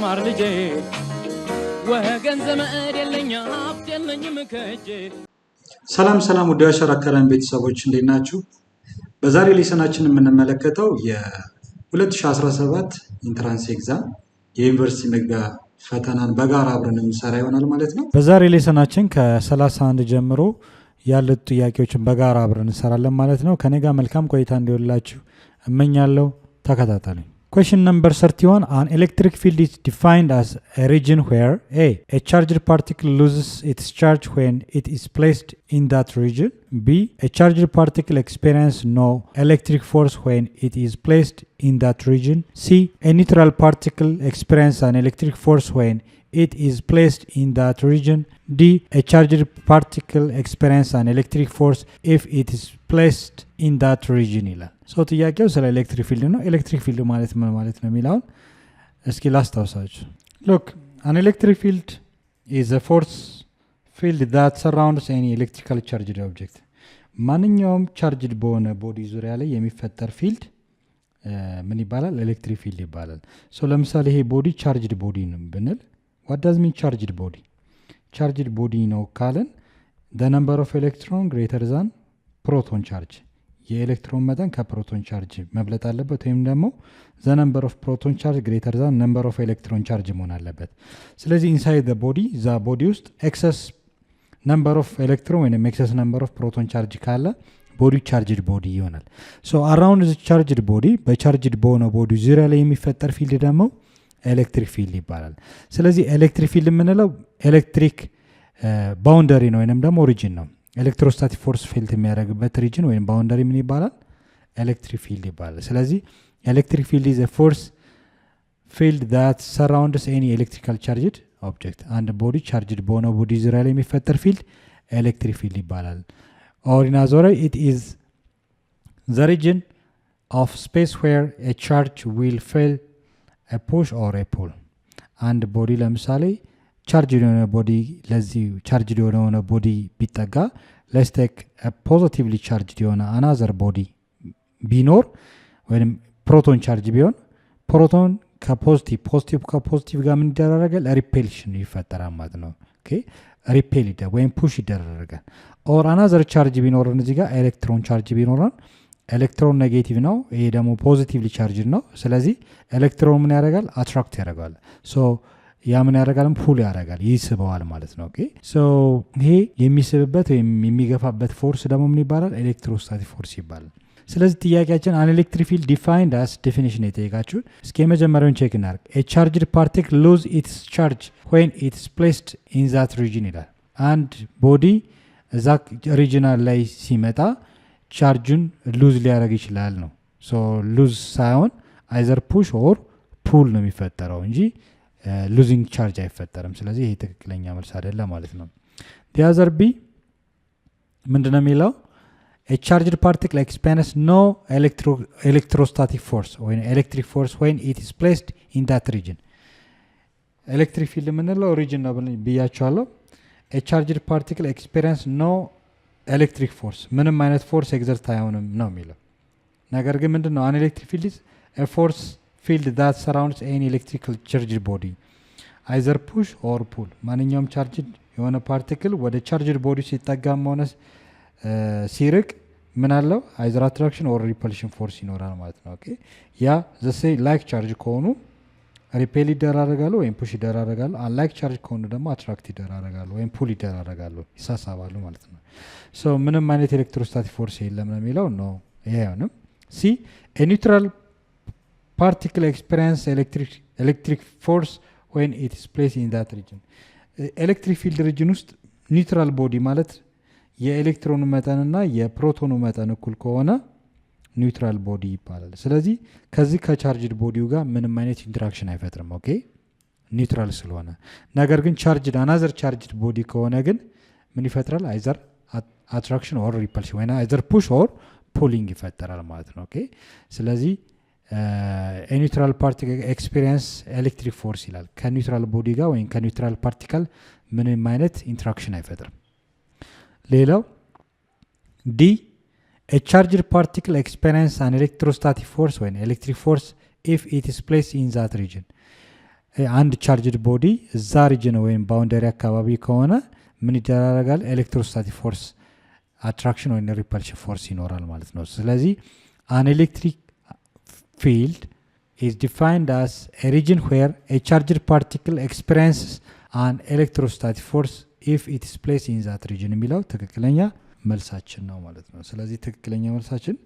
ተማር ልጄ ወገን ዘመድ የለኝ ሀብት የለኝም ከእጄ። ሰላም ውድ የአሻራ አካዳሚ ቤተሰቦች እንዴት ናችሁ? በዛሬ ሌሰናችን የምንመለከተው የ2017 ኢንትራንስ ኤግዛም የዩኒቨርሲቲ መግቢያ ፈተናን በጋራ አብረን የምንሰራ ይሆናል ማለት ነው። በዛሬ ሌሰናችን ከ31 ጀምሮ ያሉት ጥያቄዎችን በጋራ አብረን እንሰራለን ማለት ነው። ከኔ ጋር መልካም ቆይታ እንዲሆንላችሁ እመኛለሁ። ተከታተሉኝ። Question number 31. An electric field is defined as a region where a charged particle loses its charge when it is placed in that region. B. A charged particle experiences no electric force when it is placed in that region. C. A neutral particle experiences an electric force when it is placed in that region. D. A charged particle experiences an electric force if it is placed in that region ይላል። ሶ ጥያቄው ስለ ኤሌክትሪክ ፊልድ ነው። ኤሌክትሪክ ፊልድ ማለት ምን ማለት ነው የሚለውን እስኪ ላስታውሳችሁ። Look, an electric field is a force field that surrounds any electrical charged object. ማንኛውም ቻርጅድ በሆነ ቦዲ ዙሪያ ላይ የሚፈጠር ፊልድ ምን ይባላል? ኤሌክትሪክ ፊልድ ይባላል። ሶ ለምሳሌ ይሄ ቦዲ ቻርጅድ ቦዲ ነው ብንል what does mean charged body? charged body ነው ካለን the number of electron greater than proton charge, የኤሌክትሮን መጠን ከፕሮቶን ቻርጅ መብለጥ አለበት፣ ወይም ደግሞ the number of proton charge greater than number of electron charge መሆን አለበት። ስለዚህ inside the body the body ውስጥ excess number of electron ወይም excess number of proton charge ካለ ቦዲ ቻርጅድ ቦዲ ይሆናል። so around the charged body በቻርጅድ በሆነ ቦዲ ዙሪያ ላይ የሚፈጠር ፊልድ ደግሞ ኤሌክትሪክ ፊልድ ይባላል። ስለዚህ ኤሌክትሪክ ፊልድ የምንለው ኤሌክትሪክ ባውንደሪ ነው ወይንም ደግሞ ኦሪጂን ነው። ኤሌክትሮስታቲክ ፎርስ ፊልድ የሚያደርግበት ሪጅን ወይም ባውንደሪ ምን ይባላል? ኤሌክትሪክ ፊልድ ይባላል። ስለዚህ ኤሌክትሪክ ፊልድ is a force field that surrounds any electrical charged object. አንድ ቦዲ ቻርጅድ በሆነ ቦዲ ዙሪያ ላይ የሚፈጠር ፊልድ ኤሌክትሪክ ፊልድ ይባላል። or in other words it is the region of space where a charge will feel a push or a pull. አንድ ቦዲ ለምሳሌ ቻርጅ የሆነ ቦዲ ለዚህ ቻርጅ የሆነ ቦዲ ቢጠጋ let's take a positively charged የሆነ another body ቢኖር ወይም ፕሮቶን ቻርጅ ቢሆን ፕሮቶን ከፖዚቲቭ ጋር ምን ይደረጋል? ሪፔልሽን ይፈጠራል ማለት ነው። ኦኬ ሪፔል ይደረጋል ወይም ፑሽ ይደረጋል። or another charge ቢኖርን እዚህ ጋር ኤሌክትሮን ቻርጅ ቢኖርን ኤሌክትሮን ኔጌቲቭ ነው፣ ይሄ ደግሞ ፖዚቲቭሊ ቻርጅ ነው። ስለዚህ ኤሌክትሮን ምን ያደርጋል? አትራክት ያደርጋል። ሶ ያ ምን ያደርጋል? ፑል ያደርጋል፣ ይስበዋል ማለት ነው። ኦኬ ሶ ይሄ የሚስብበት ወይም የሚገፋበት ፎርስ ደግሞ ምን ይባላል? ኤሌክትሮስታቲክ ፎርስ ይባላል። ስለዚህ ጥያቄያችን አን ኤሌክትሪክ ፊልድ ዲፋይንድ አስ ዴፊኒሽን የጠየቃችሁ። እስኪ የመጀመሪያውን ቼክ እናድርግ። ኤ ቻርጅድ ፓርቲክል ሉዝ ኢትስ ቻርጅ ዌን ኢትስ ፕሌስድ ኢን ዛት ሪጅን ይላል። አንድ ቦዲ እዛ ሪጅናል ላይ ሲመጣ ቻርጁን ሉዝ ሊያደርግ ይችላል ነው። ሶ ሉዝ ሳይሆን አይዘር ፑሽ ኦር ፑል ነው የሚፈጠረው እንጂ ሉዚንግ ቻርጅ አይፈጠርም። ስለዚህ ይሄ ትክክለኛ መልስ አይደለም ማለት ነው። ዲያዘር ቢ ምንድነው የሚለው? a charged particle experiences no electrostatic force or electric force when it is placed in that region. ኤሌክትሪክ ፊልድ የምንለው ሪጅን ነው ብያቸዋለሁ። a charged particle experiences no electric force, ምንም አይነት ፎርስ ኤግዘርት አይሆንም ነው የሚለው። ነገር ግን ምንድነው an electric field is a force field that surrounds any electrical charged body either push or pull. ማንኛውም ቻርጅድ የሆነ ፓርቲክል ወደ ቻርጅድ ቦዲ ሲጠጋም ሆነ ሲርቅ ምን አለው? either attraction or repulsion force ይኖራል ማለት ነው። ኦኬ ያ ዘሴ ላይክ ቻርጅ ከሆኑ ሪፔል ይደራረጋሉ ወይም ፑሽ ይደራረጋሉ። አንላይክ ቻርጅ ከሆኑ ደግሞ አትራክት ይደራረጋሉ ወይም ፑል ይደራረጋሉ፣ ይሳሳባሉ ማለት ነው። ሶ ምንም አይነት ኤሌክትሮስታቲክ ፎርስ የለም ነው የሚለው ነው። ይሄ አይሆንም። ሲ a neutral particle experience electric force when it is placed in that region. ኤሌክትሪክ ፊልድ ሪጅን ውስጥ ኒውትራል ቦዲ ማለት የኤሌክትሮኑ መጠንና የፕሮቶኑ መጠን እኩል ከሆነ ኒውትራል ቦዲ ይባላል። ስለዚህ ከዚህ ከቻርጅድ ቦዲው ጋር ምንም አይነት ኢንተራክሽን አይፈጥርም። ኦኬ ኒውትራል ስለሆነ። ነገር ግን ቻርጅድ አናዘር ቻርጅድ ቦዲ ከሆነ ግን ምን ይፈጥራል? አይዘር አትራክሽን ኦር ሪፐልሽን ወይ አይዘር ፑሽ ኦር ፑሊንግ ይፈጠራል ማለት ነው። ኦኬ ስለዚህ ኒውትራል ፓርቲክል ኤክስፒሪየንስ ኤሌክትሪክ ፎርስ ይላል። ከኒውትራል ቦዲ ጋር ወይም ከኒውትራል ፓርቲክል ምንም አይነት ኢንተራክሽን አይፈጥርም። ሌላው ዲ a charged particle experiences an electrostatic force when electric force if it is placed in that region. አንድ ቻርጅድ ቦዲ እዛ ሪጅን ወይም ባውንደሪ አካባቢ ከሆነ ምን ይደረጋል? ኤሌክትሮስታቲክ ፎርስ አትራክሽን ወይም ሪፐልሽን ፎርስ ይኖራል ማለት ነው። ስለዚህ an electric field is defined as a region where a charged particle experiences an electrostatic force if it is placed in that region የሚለው ትክክለኛ መልሳችን ነው ማለት ነው። ስለዚህ ትክክለኛ መልሳችን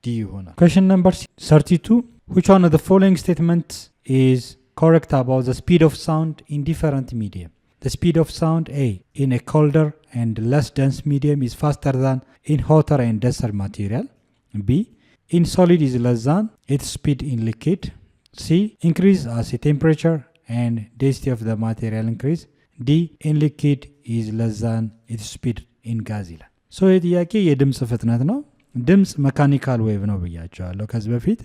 ዲ ይሆናል። question number 32 which one of the following statements is correct about the speed of sound in different medium? The speed of sound A in a colder and less dense medium is faster than in hotter and denser material. B in solid is less than its speed in liquid. C increase as a temperature and density of the material increase. D in liquid is less than its speed in gas ይላል። ሶ የጥያቄ የድምጽ ፍጥነት ነው። ድምጽ መካኒካል ዌቭ ነው ብያቸዋለሁ ከዚህ በፊት።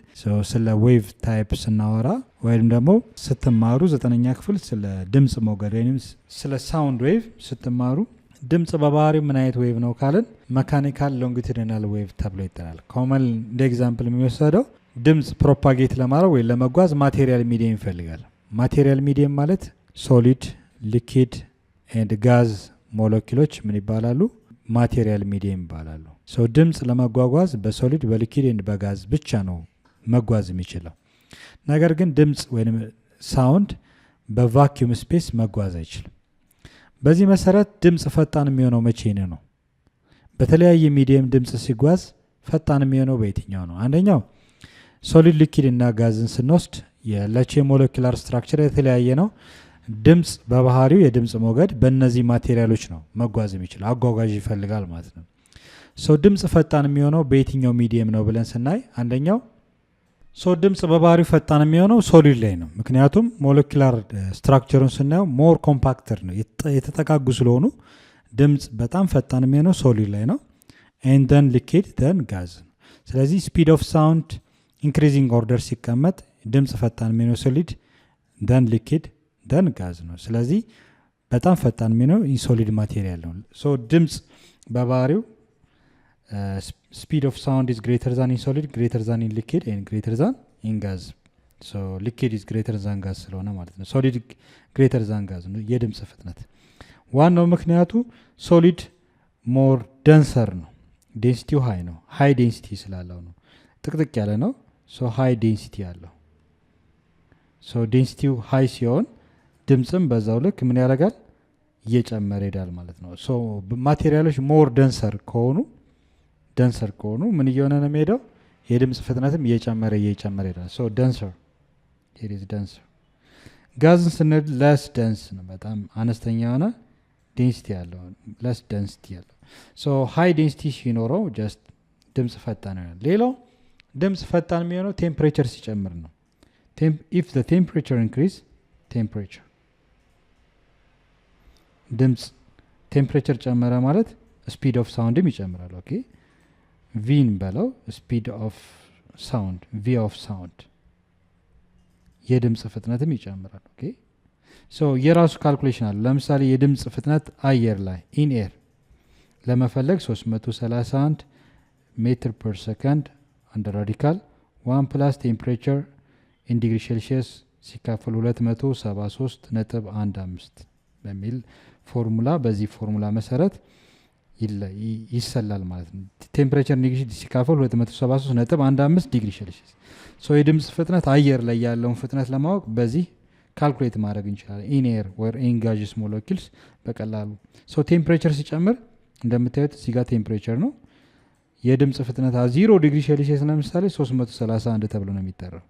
ስለ ዌቭ ታይፕ ስናወራ ወይም ደግሞ ስትማሩ 9ኛ ክፍል ስለ ድምጽ ሞገድ ወይም ስለ ሳውንድ ዌቭ ስትማሩ ድምጽ በባህሪው ምን አይነት ዌቭ ነው ካልን መካኒካል ሎንጊቱዲናል ዌቭ ተብሎ ይጠራል። ኮመን እንደ ኤግዛምፕል የሚወሰደው ድምጽ ፕሮፓጌት ለማድረግ ወይ ለመጓዝ ማቴሪያል ሚዲየም ይፈልጋል። ማቴሪያል ሚዲየም ማለት ሶሊድ፣ ሊኪድ ኤንድ ጋዝ ሞለኪውሎች ምን ይባላሉ? ማቴሪያል ሚዲየም ይባላሉ። ሶ ድምጽ ለመጓጓዝ በሶሊድ በሊኪድ ኤንድ በጋዝ ብቻ ነው መጓዝ የሚችለው። ነገር ግን ድምጽ ወይም ሳውንድ በቫኪዩም ስፔስ መጓዝ አይችልም። በዚህ መሰረት ድምጽ ፈጣን የሚሆነው መቼ ነው? በተለያየ ሚዲየም ድምጽ ሲጓዝ ፈጣን የሚሆነው በየትኛው ነው? አንደኛው ሶሊድ፣ ሊኪድ እና ጋዝን ስንወስድ ያላቸው ሞለኪውላር ስትራክቸር የተለያየ ነው። ድምጽ በባህሪው የድምጽ ሞገድ በእነዚህ ማቴሪያሎች ነው መጓዝ የሚችለው፣ አጓጓዥ ይፈልጋል ማለት ነው። ሶ ድምጽ ፈጣን የሚሆነው በየትኛው ሚዲየም ነው ብለን ስናይ አንደኛው ድምጽ በባህሪው ፈጣን የሚሆነው ሶሊድ ላይ ነው። ምክንያቱም ሞለኪውላር ስትራክቸሩን ስናየው ሞር ኮምፓክተር ነው፣ የተጠጋጉ ስለሆኑ ድምጽ በጣም ፈጣን የሚሆነው ሶሊድ ላይ ነው። ኤንድ ደን ሊኪድ ደን ጋዝ ነው። ስለዚህ ስፒድ ኦፍ ሳውንድ ኢንክሪዚንግ ኦርደር ሲቀመጥ ድምጽ ፈጣን የሚሆነው ሶሊድ ደን ሊኪድ ደን ጋዝ ነው። ስለዚህ በጣም ፈጣን የሚሆነው ኢንሶሊድ ማቴሪያል ነው። ድምጽ በባህሪው speed of sound is greater than in solid, greater than in liquid and greater than in gas. So liquid is greater than gas ስለሆነ ማለት ነው። solid greater than gas ነው የድምጽ ፍጥነት። ዋናው ምክንያቱ ሶሊድ ሞር ደንሰር ነው፣ ዴንሲቲው ሃይ ነው። ሃይ ዴንሲቲ ስላለው ነው፣ ጥቅጥቅ ያለ ነው። ሶ ሃይ ዴንሲቲ ያለው ዴንሲቲው ሃይ ሲሆን ድምጽም በዛው ልክ ምን ያደርጋል? እየጨመረ ይሄዳል ማለት ነው። ሶ ማቴሪያሎች ሞር ደንሰር ከሆኑ ምን እየሆነ ነው የሚሄደው? የድምጽ ፍጥነትም እየጨመረ ይሄዳል። ሶ ደንሰር it is denser። ጋዝን ስንል less dense ነው፣ በጣም አነስተኛ የሆነ ዴንሲቲ ያለው less density ያለው። ሶ ሃይ ዴንሲቲ ሲኖረው ጀስት ድምጽ ፈጣን ይሆናል። ሌላው ድምጽ ፈጣን የሚሆነው ቴምፕሬቸር ሲጨምር ነው። if the temperature increase temperature ድምጽ ቴምፕሬቸር ጨመረ ማለት ስፒድ ኦፍ ሳውንድም ይጨምራል። ኦኬ ቪን በለው ስፒድ ኦፍ ሳውንድ ቪ ኦፍ ሳውንድ የድምጽ ፍጥነትም ይጨምራል። ኦኬ ሶ የራሱ ካልኩሌሽን አለ። ለምሳሌ የድምጽ ፍጥነት አየር ላይ ኢን ኤር ለመፈለግ 331 ሜትር ፐር ሰከንድ አንድ ራዲካል 1 ፕላስ ቴምፕሬቸር ኢን ዲግሪ ሴልሺየስ ሲካፈል 273.15 በሚል ፎርሙላ፣ በዚህ ፎርሙላ መሰረት ይሰላል ማለት ነው። ቴምፕሬቸር ዲግሪ ሲካፈል 273.15 ዲግሪ ሴልሺየስ። ሶ የድምጽ ፍጥነት አየር ላይ ያለውን ፍጥነት ለማወቅ በዚህ ካልኩሌት ማድረግ እንችላለን። ኢን ኤር ዌር ኢን ጋዝስ ሞለኪውልስ በቀላሉ። ሶ ቴምፕሬቸር ሲጨምር እንደምታዩት እዚህ ጋር ቴምፕሬቸር ነው። የድምጽ ፍጥነት 0 ዲግሪ ሴልሺየስ ለምሳሌ 331 ተብሎ ነው የሚጠራው።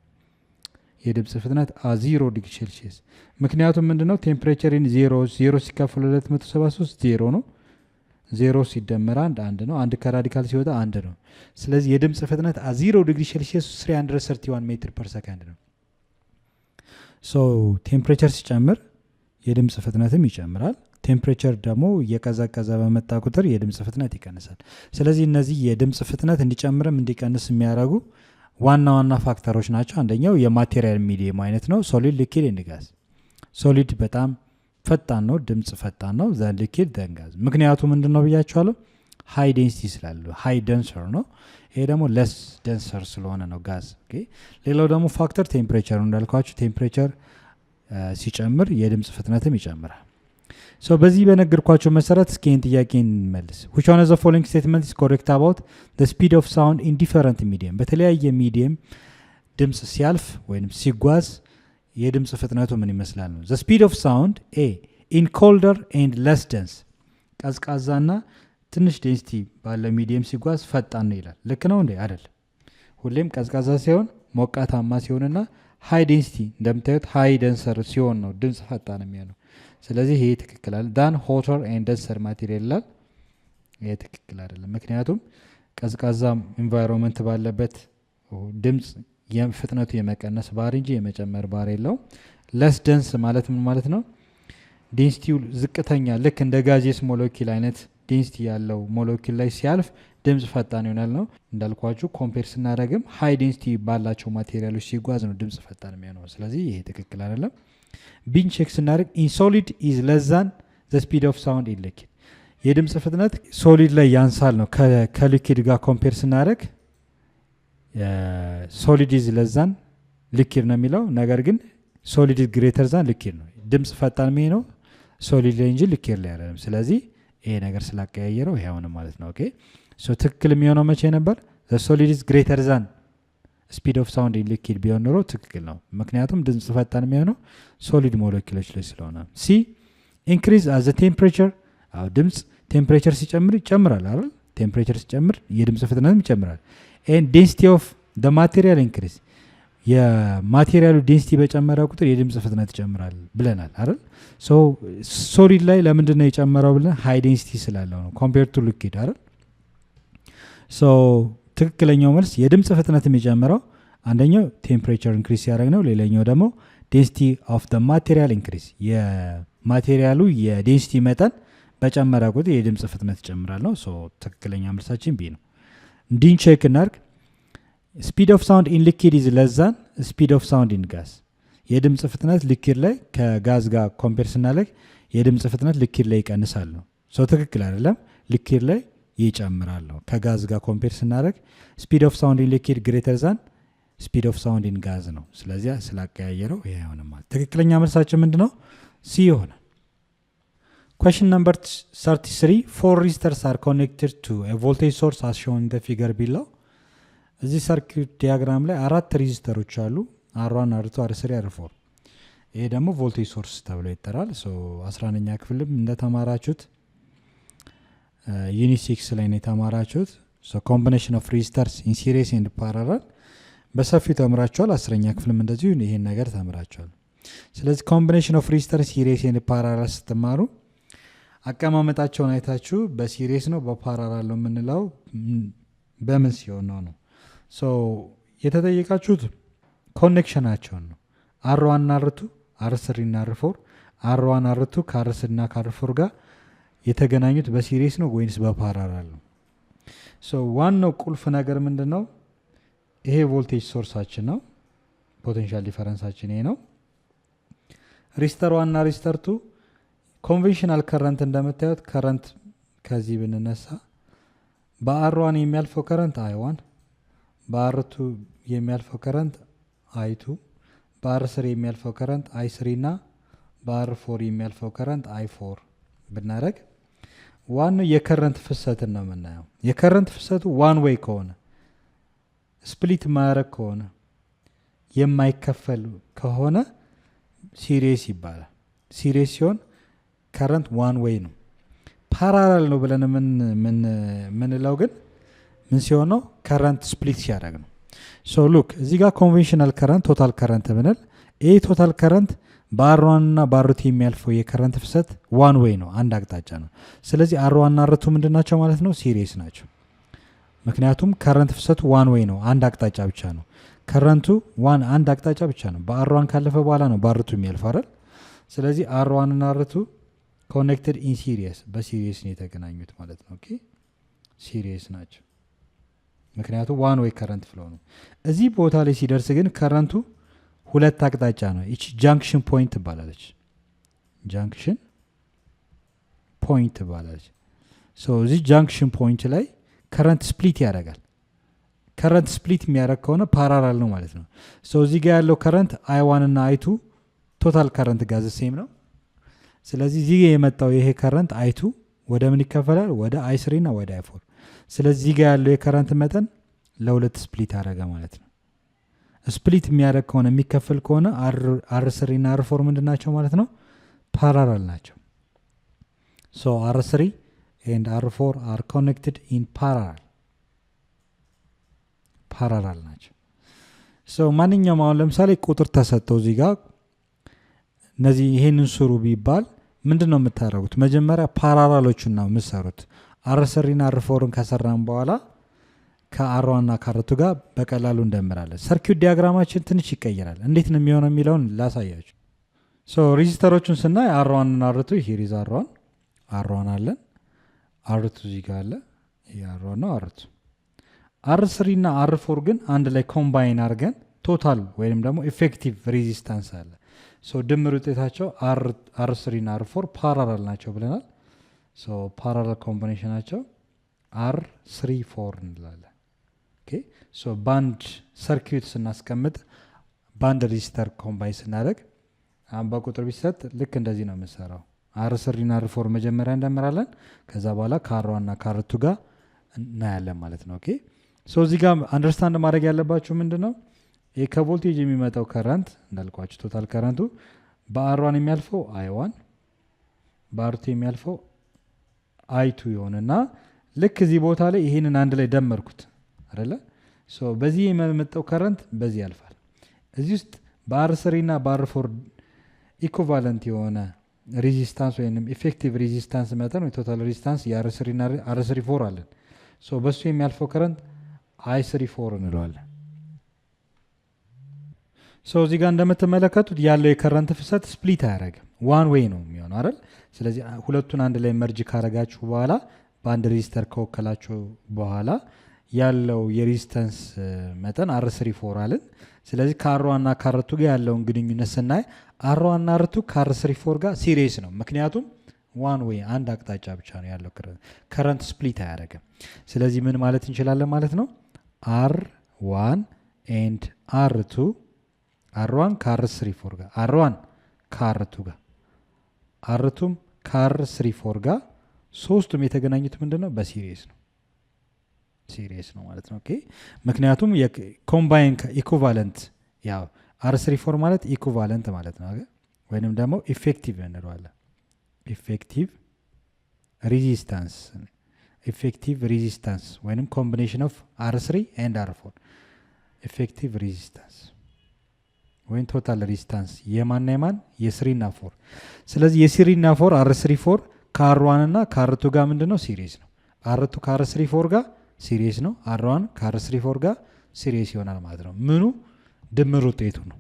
የድምጽ ፍጥነት 0 ዲግሪ ሴልሺየስ። ምክንያቱም ምንድነው? ቴምፕሬቸር ኢን 0 ሲካፈል 273 0 ነው። 0 ሲደመር 1 ነው። 1 ከራዲካል ሲወጣ 1 ነው። ስለዚህ የድምጽ ፍጥነት 0 ዲግሪ ሴልሺየስ 331 ሜትር ፐር ሰከንድ ነው። ሶ ቴምፕሬቸር ሲጨምር የድምጽ ፍጥነትም ይጨምራል። ቴምፕሬቸር ደግሞ እየቀዘቀዘ በመጣ ቁጥር የድምጽ ፍጥነት ይቀንሳል። ስለዚህ እነዚህ የድምጽ ፍጥነት እንዲጨምርም እንዲቀንስ የሚያደርጉ ዋና ዋና ፋክተሮች ናቸው። አንደኛው የማቴሪያል ሚዲየም አይነት ነው፣ ሶሊድ፣ ሊኪድ ኤንድ ጋዝ። ሶሊድ በጣም ፈጣን ነው፣ ድምጽ ፈጣን ነው። ዘን ሊኪድ ዘን ጋዝ። ምክንያቱ ምንድነው ብያችኋለሁ? ሃይ ዴንሲቲ ስላለው ሃይ ደንሰር ነው። ይሄ ደግሞ ለስ ደንሰር ስለሆነ ነው ጋዝ። ኦኬ ሌላው ደግሞ ፋክተር ቴምፕሬቸር እንዳልኳችሁ ቴምፕሬቸር ሲጨምር የድምፅ ፍጥነትም ይጨምራል። ሶ በዚህ በነገርኳቸው መሰረት እስኪ ይህን ጥያቄ እንመልስ። which one of the following statement is correct about the speed of sound in different medium? በተለያየ ሚዲየም ድምፅ ሲያልፍ ወይም ሲጓዝ የድምፅ ፍጥነቱ ምን ይመስላል ነው። the speed of sound a in colder and less dense ቀዝቃዛና ትንሽ ዴንሲቲ ባለ ሚዲየም ሲጓዝ ፈጣን ነው ይላል። ልክ ነው እንዴ? አይደል። ሁሌም ቀዝቃዛ ሲሆን ሞቃታማ ሲሆንና ሃይ ዴንሲቲ እንደምታዩት ሃይ ደንሰር ሲሆን ነው ድምፅ ፈጣን የሚሆነው። ስለዚህ ይሄ ትክክል አይደል። ዳን ሆተር ኤንድ ደንሰር ማቴሪያል ይላል። ይሄ ትክክል አይደለም። ምክንያቱም ቀዝቃዛ ኢንቫይሮንመንት ባለበት ድምፅ ፍጥነቱ የመቀነስ ባህሪ እንጂ የመጨመር ባህሪ የለውም። ለስ ደንስ ማለት ምን ማለት ነው? ዴንሲቲው ዝቅተኛ ልክ እንደ ጋዜስ ሞለኪል አይነት ዴንሲቲ ያለው ሞለኪል ላይ ሲያልፍ ድምፅ ፈጣን ይሆናል ነው። እንዳልኳችሁ ኮምፔር ስናደርግም ሃይ ዴንሲቲ ባላቸው ማቴሪያሎች ሲጓዝ ነው ድምፅ ፈጣን የሚሆነው። ስለዚህ ይሄ ትክክል አይደለም። ቢን ቼክ ስናደርግ ኢን ሶሊድ ኢዝ ለዛን ዘ ስፒድ ኦፍ ሳውንድ ኢን ሊኪድ የድምፅ ፍጥነት ሶሊድ ላይ ያንሳል ነው። ከሊኪድ ጋር ኮምፔር ስናደርግ ሶሊድ ኢዝ ለዛን ሊኪድ ነው የሚለው። ነገር ግን ሶሊድ ኢዝ ግሬተር ዛን ሊኪድ ነው። ድምፅ ፈጣን የሚሆነው ሶሊድ ላይ እንጂ ሊኪድ ላይ አይደለም። ስለዚህ ይሄ ነገር ስላቀያየረው ይሄ አሁን ማለት ነው። ኦኬ ሶ ትክክል የሚሆነው መቼ ነበር? ዘ ሶሊድ ኢዝ ግሬተር ዛን ስፒድ ኦፍ ሳውንድ ኢን ሊኪድ ቢሆን ኖሮ ትክክል ነው። ምክንያቱም ድምፅ ፈጣን የሚሆነው ሶሊድ ሞለኪሎች ላይ ስለሆነ። ሲ ኢንክሪዝ አዝ ቴምፕሬቸር ድምፅ ቴምፕሬቸር ሲጨምር ይጨምራል አይደል? ቴምፕሬቸር ሲጨምር የድምፅ ፍጥነትም ይጨምራል። ኤንድ ዴንሲቲ ኦፍ ደ ማቴሪያል ኢንክሪዝ የማቴሪያሉ ዴንሲቲ በጨመረ ቁጥር የድምፅ ፍጥነት ይጨምራል ብለናል አይደል? ሶ ሶሊድ ላይ ለምንድን ነው የጨመረው ብለን ሃይ ዴንሲቲ ስላለው ነው ኮምፔር ቱ ሊኪድ አይደል? ሶ ትክክለኛው መልስ የድምፅ ፍጥነት የሚጨምረው አንደኛው ቴምፕሬቸር ኢንክሪዝ ሲያደርግ ነው። ሌላኛው ደግሞ ዴንሲቲ ኦፍ ደ ማቴሪያል ኢንክሪዝ የማቴሪያሉ የዴንሲቲ መጠን በጨመረ ቁጥር የድምፅ ፍጥነት ይጨምራል ነው። ሶ ትክክለኛ መልሳችን ቢ ነው። እንዲን ቼክ እናርግ። ስፒድ ኦፍ ሳውንድ ኢን ሊኪድ ኢዝ ለዛን ስፒድ ኦፍ ሳውንድ ኢን ጋዝ የድምፅ ፍጥነት ሊኪድ ላይ ከጋዝ ጋር ኮምፔር ስናደርግ የድምፅ ፍጥነት ሊኪድ ላይ ይቀንሳል ነው። ሶ ትክክል አይደለም። ሊኪድ ላይ ይጨምራል ነው። ከጋዝ ጋር ኮምፔር ስናደርግ ስፒድ ኦፍ ሳውንድ ኢን ሊኪድ ግሬተር ዛን ስፒድ ኦፍ ሳውንድ ኢን ጋዝ ነው። ስለዚህ ስላቀያየረው ይሄ አይሆንም ማለት። ትክክለኛ መልሳችን ምንድነው? ሲ ይሆናል። Question number 33 4 resistors are connected to a voltage source as shown in the figure below እዚህ ሰርኪዩት ዲያግራም ላይ 4 ሬዚስተሮች አሉ R1 R2 R3 R4 ይሄ ደግሞ ቮልቴጅ ሶርስ ተብሎ ይጠራል። ሶ 11ኛ ክፍልም እንደተማራችሁት ዩኒት 6 ላይ ነው የተማራችሁት። ሶ ኮምቢኔሽን ኦፍ ሬዚስተርስ ኢን ሲሪስ ኤንድ ፓራላል በሰፊው ተምራችኋል። 10ኛ ክፍልም እንደዚሁ ይሄን ነገር ተምራችኋል። ስለዚህ ኮምቢኔሽን ኦፍ ሬዚስተርስ ሲሪስ ኤንድ ፓራላል ስትማሩ አቀማመጣቸውን አይታችሁ በሲሪስ ነው በፓራላል ነው የምንለው በምን ሲሆን ነው። ሶ የተጠየቃችሁት ኮኔክሽናቸውን ነው። R1 እና R2 R3 እና R4 R1 R2 ከR3 እና ከR4 ጋር የተገናኙት በሲሪስ ነው ወይንስ በፓራላል ነው? ሶ ዋናው ቁልፍ ነገር ምንድነው? ይሄ ቮልቴጅ ሶርሳችን ነው። ፖቴንሻል ዲፈረንሳችን ይሄ ነው። ሬዚስተር 1 እና ሬዚስተር 2 ኮንቬንሽናል ከረንት እንደምታዩት ከረንት ከዚህ ብንነሳ በR1 የሚያልፈው ከረንት I1 በR2 የሚያልፈው ከረንት I2 በR3 የሚያልፈው ከረንት I3 እና በR4 የሚያልፈው ከረንት I4 ብናደርግ ዋናው የከረንት ፍሰትን ነው የምናየው። የከረንት ፍሰቱ ዋን ዌይ ከሆነ ስፕሊት ማያረግ ከሆነ የማይከፈል ከሆነ ሲሪስ ይባላል። ሲሪስ ሲሆን ከረንት ዋን ዌይ ነው። ፓራላል ነው ብለን ምንለው ግን ምን ሲሆን ነው? ከረንት ስፕሊት ሲያደርግ ነው። ሶ ሉክ እዚህ ጋር ኮንቬንሽናል ከረንት ቶታል ከረንት ብንል ይሄ ቶታል ከረንት በአር1 እና በአር2 የሚያልፈው የከረንት ፍሰት ዋን ዌይ ነው፣ አንድ አቅጣጫ ነው። ስለዚህ አር1 እና አር2 ምንድናቸው ማለት ነው? ሲሪስ ናቸው። ምክንያቱም ከረንት ፍሰቱ ዋን ዌይ ነው፣ አንድ አቅጣጫ ብቻ ነው። ከረንቱ አንድ አቅጣጫ ብቻ ነው። በአር1 ካለፈ በኋላ ነው በአር2 የሚያልፈው አይደል? ስለዚህ አር1 እና አር2 ኮኔክትድ ኢን ሲሪየስ በሲሪየስ ነው የተገናኙት ማለት ነው። ኦኬ ሲሪየስ ናቸው ምክንያቱም ዋን ዌይ ከረንት ፍሎ ነው። እዚህ ቦታ ላይ ሲደርስ ግን ከረንቱ ሁለት አቅጣጫ ነው። እቺ ጃንክሽን ፖይንት ትባላለች። ጃንክሽን ፖይንት ትባላለች። ሶ እዚህ ጃንክሽን ፖይንት ላይ ከረንት ስፕሊት ያደርጋል። ከረንት ስፕሊት የሚያደርግ ከሆነ ፓራላል ነው ማለት ነው። ሶ እዚህ ጋር ያለው ከረንት I1 እና I2 ቶታል ከረንት ጋር ሴም ነው። ስለዚህ እዚህ የመጣው ይሄ ከረንት አይቱ ወደ ምን ይከፈላል? ወደ አይ3 እና ወደ አይ4። ስለዚህ እዚህ ጋር ያለው የከረንት መጠን ለሁለት ስፕሊት አደረገ ማለት ነው። ስፕሊት የሚያደርግ ከሆነ የሚከፈል ከሆነ አር3 እና አር4 ምንድን ናቸው ማለት ነው? ፓራላል ናቸው። ሶ አር3 ኤንድ አር4 አር ኮኔክትድ ኢን ፓራላል ናቸው። ሶ ማንኛውም አሁን ለምሳሌ ቁጥር ተሰጠው እዚህ ጋር እነዚህ ይሄንን ስሩ ቢባል ምንድን ነው የምታደርጉት? መጀመሪያ ፓራላሎቹን ነው የምትሰሩት። አር3 እና አር4ን ከሰራን በኋላ ከአር1 እና ከአር2 ጋር በቀላሉ እንደምራለን። ሰርኪዩት ዲያግራማችን ትንሽ ይቀየራል። እንዴት ነው የሚሆነው የሚለውን ላሳያችሁ። ሶ ሬዚስተሮቹን ስናይ አር1 እና አር2 ሂር ኢዝ አር1 አለን፣ አር2 እዚህ ጋር አለ። ይሄ አር1 ነው አር2። አር3 እና አር4 ግን አንድ ላይ ኮምባይን አድርገን ቶታል ወይም ደግሞ ኢፌክቲቭ ሬዚስታንስ አለ። ሶ ድምር ውጤታቸው አር3 እና አር4 ፓራላል ናቸው ብለናል። ሶ ፓራላል ኮምቢኔሽናቸው አር3 እንላለን። ኦኬ ሶ ባንድ ሰርኪዩት ስናስቀምጥ ባንድ ሬዚስተር ኮምባይን ስናደርግ አሁን በቁጥር ቢሰጥ ልክ እንደዚህ ነው የምንሰራው። አር3 እና አር4 መጀመሪያ እንደምራለን፣ ከዛ በኋላ ከአር1 እና ከአር2 ጋር እናያለን ማለት ነው። ኦኬ ሶ እዚህ ጋር አንደርስታንድ ማድረግ ያለባችሁ ምንድን ነው ይህ ከቮልቴጅ የሚመጣው ከረንት እንዳልኳችሁ ቶታል ከረንቱ በአር1 የሚያልፈው አይ1 በአር2 የሚያልፈው አይ2 ይሆንና ልክ እዚህ ቦታ ላይ ይህንን አንድ ላይ ደመርኩት አይደለ? ሶ በዚህ የሚመጣው ከረንት በዚህ ያልፋል። እዚህ ውስጥ በአር3 እና በአር4 ኢኩቫለንት የሆነ ሬዚስታንስ ወይም ኢፌክቲቭ ሬዚስታንስ መጠን ወይ ቶታል ሬዚስታንስ የአር3 እና አር34 አለን። ሶ በሱ የሚያልፈው ከረንት አይ34 እንለዋለን። ሶ እዚህ ጋር እንደምትመለከቱት ያለው የከረንት ፍሰት ስፕሊት አያደርግም፣ ዋን ዌይ ነው የሚሆነው አይደል? ስለዚህ ሁለቱን አንድ ላይ መርጅ ካረጋችሁ በኋላ በአንድ ሬዚስተር ከወከላችሁ በኋላ ያለው የሬዚስተንስ መጠን አር34 አለን። ስለዚህ ከአር1 እና ከአር2 ጋር ያለውን ግንኙነት ስናይ አር1 እና አር2 ከአር34 ጋር ሲሪየስ ነው። ምክንያቱም ዋን ዌይ አንድ አቅጣጫ ብቻ ነው ያለው፣ ከረንት ስፕሊት አያደርግም። ስለዚህ ምን ማለት እንችላለን ማለት ነው? አር1 ኤንድ አር2 አር1 ከአር34 ጋር አር1 ከአር2 ጋር አር2ም ከአር34 ጋር ሶስቱም የተገናኙት ምንድን ነው? በሲሪየስ ነው። ሲሪየስ ነው ማለት ነው። ኦኬ ምክንያቱም የኮምባይን ኢኩቫለንት ያው አር34 ማለት ኢኩቫለንት ማለት ነው ወይንም ደግሞ ኢፌክቲቭ እንለዋለን። ኢፌክቲቭ ሬዚስታንስ ወይንም ኮምቢኔሽን ኦፍ አር3 ኤንድ አር4 ኢፌክቲቭ ሬዚስታንስ ወይም ቶታል ሬዚስታንስ የማና የማን የ3 እና 4። ስለዚህ የ3 እና 4 አር34 ከአር1 እና ከአር2 ጋር ምንድነው? ሲሪየስ ነው። አር2 ከአር34 ጋር ሲሪየስ ነው። አር1 ከአር34 ጋር ሲሪየስ ይሆናል ማለት ነው። ምኑ? ድምር ውጤቱ ነው።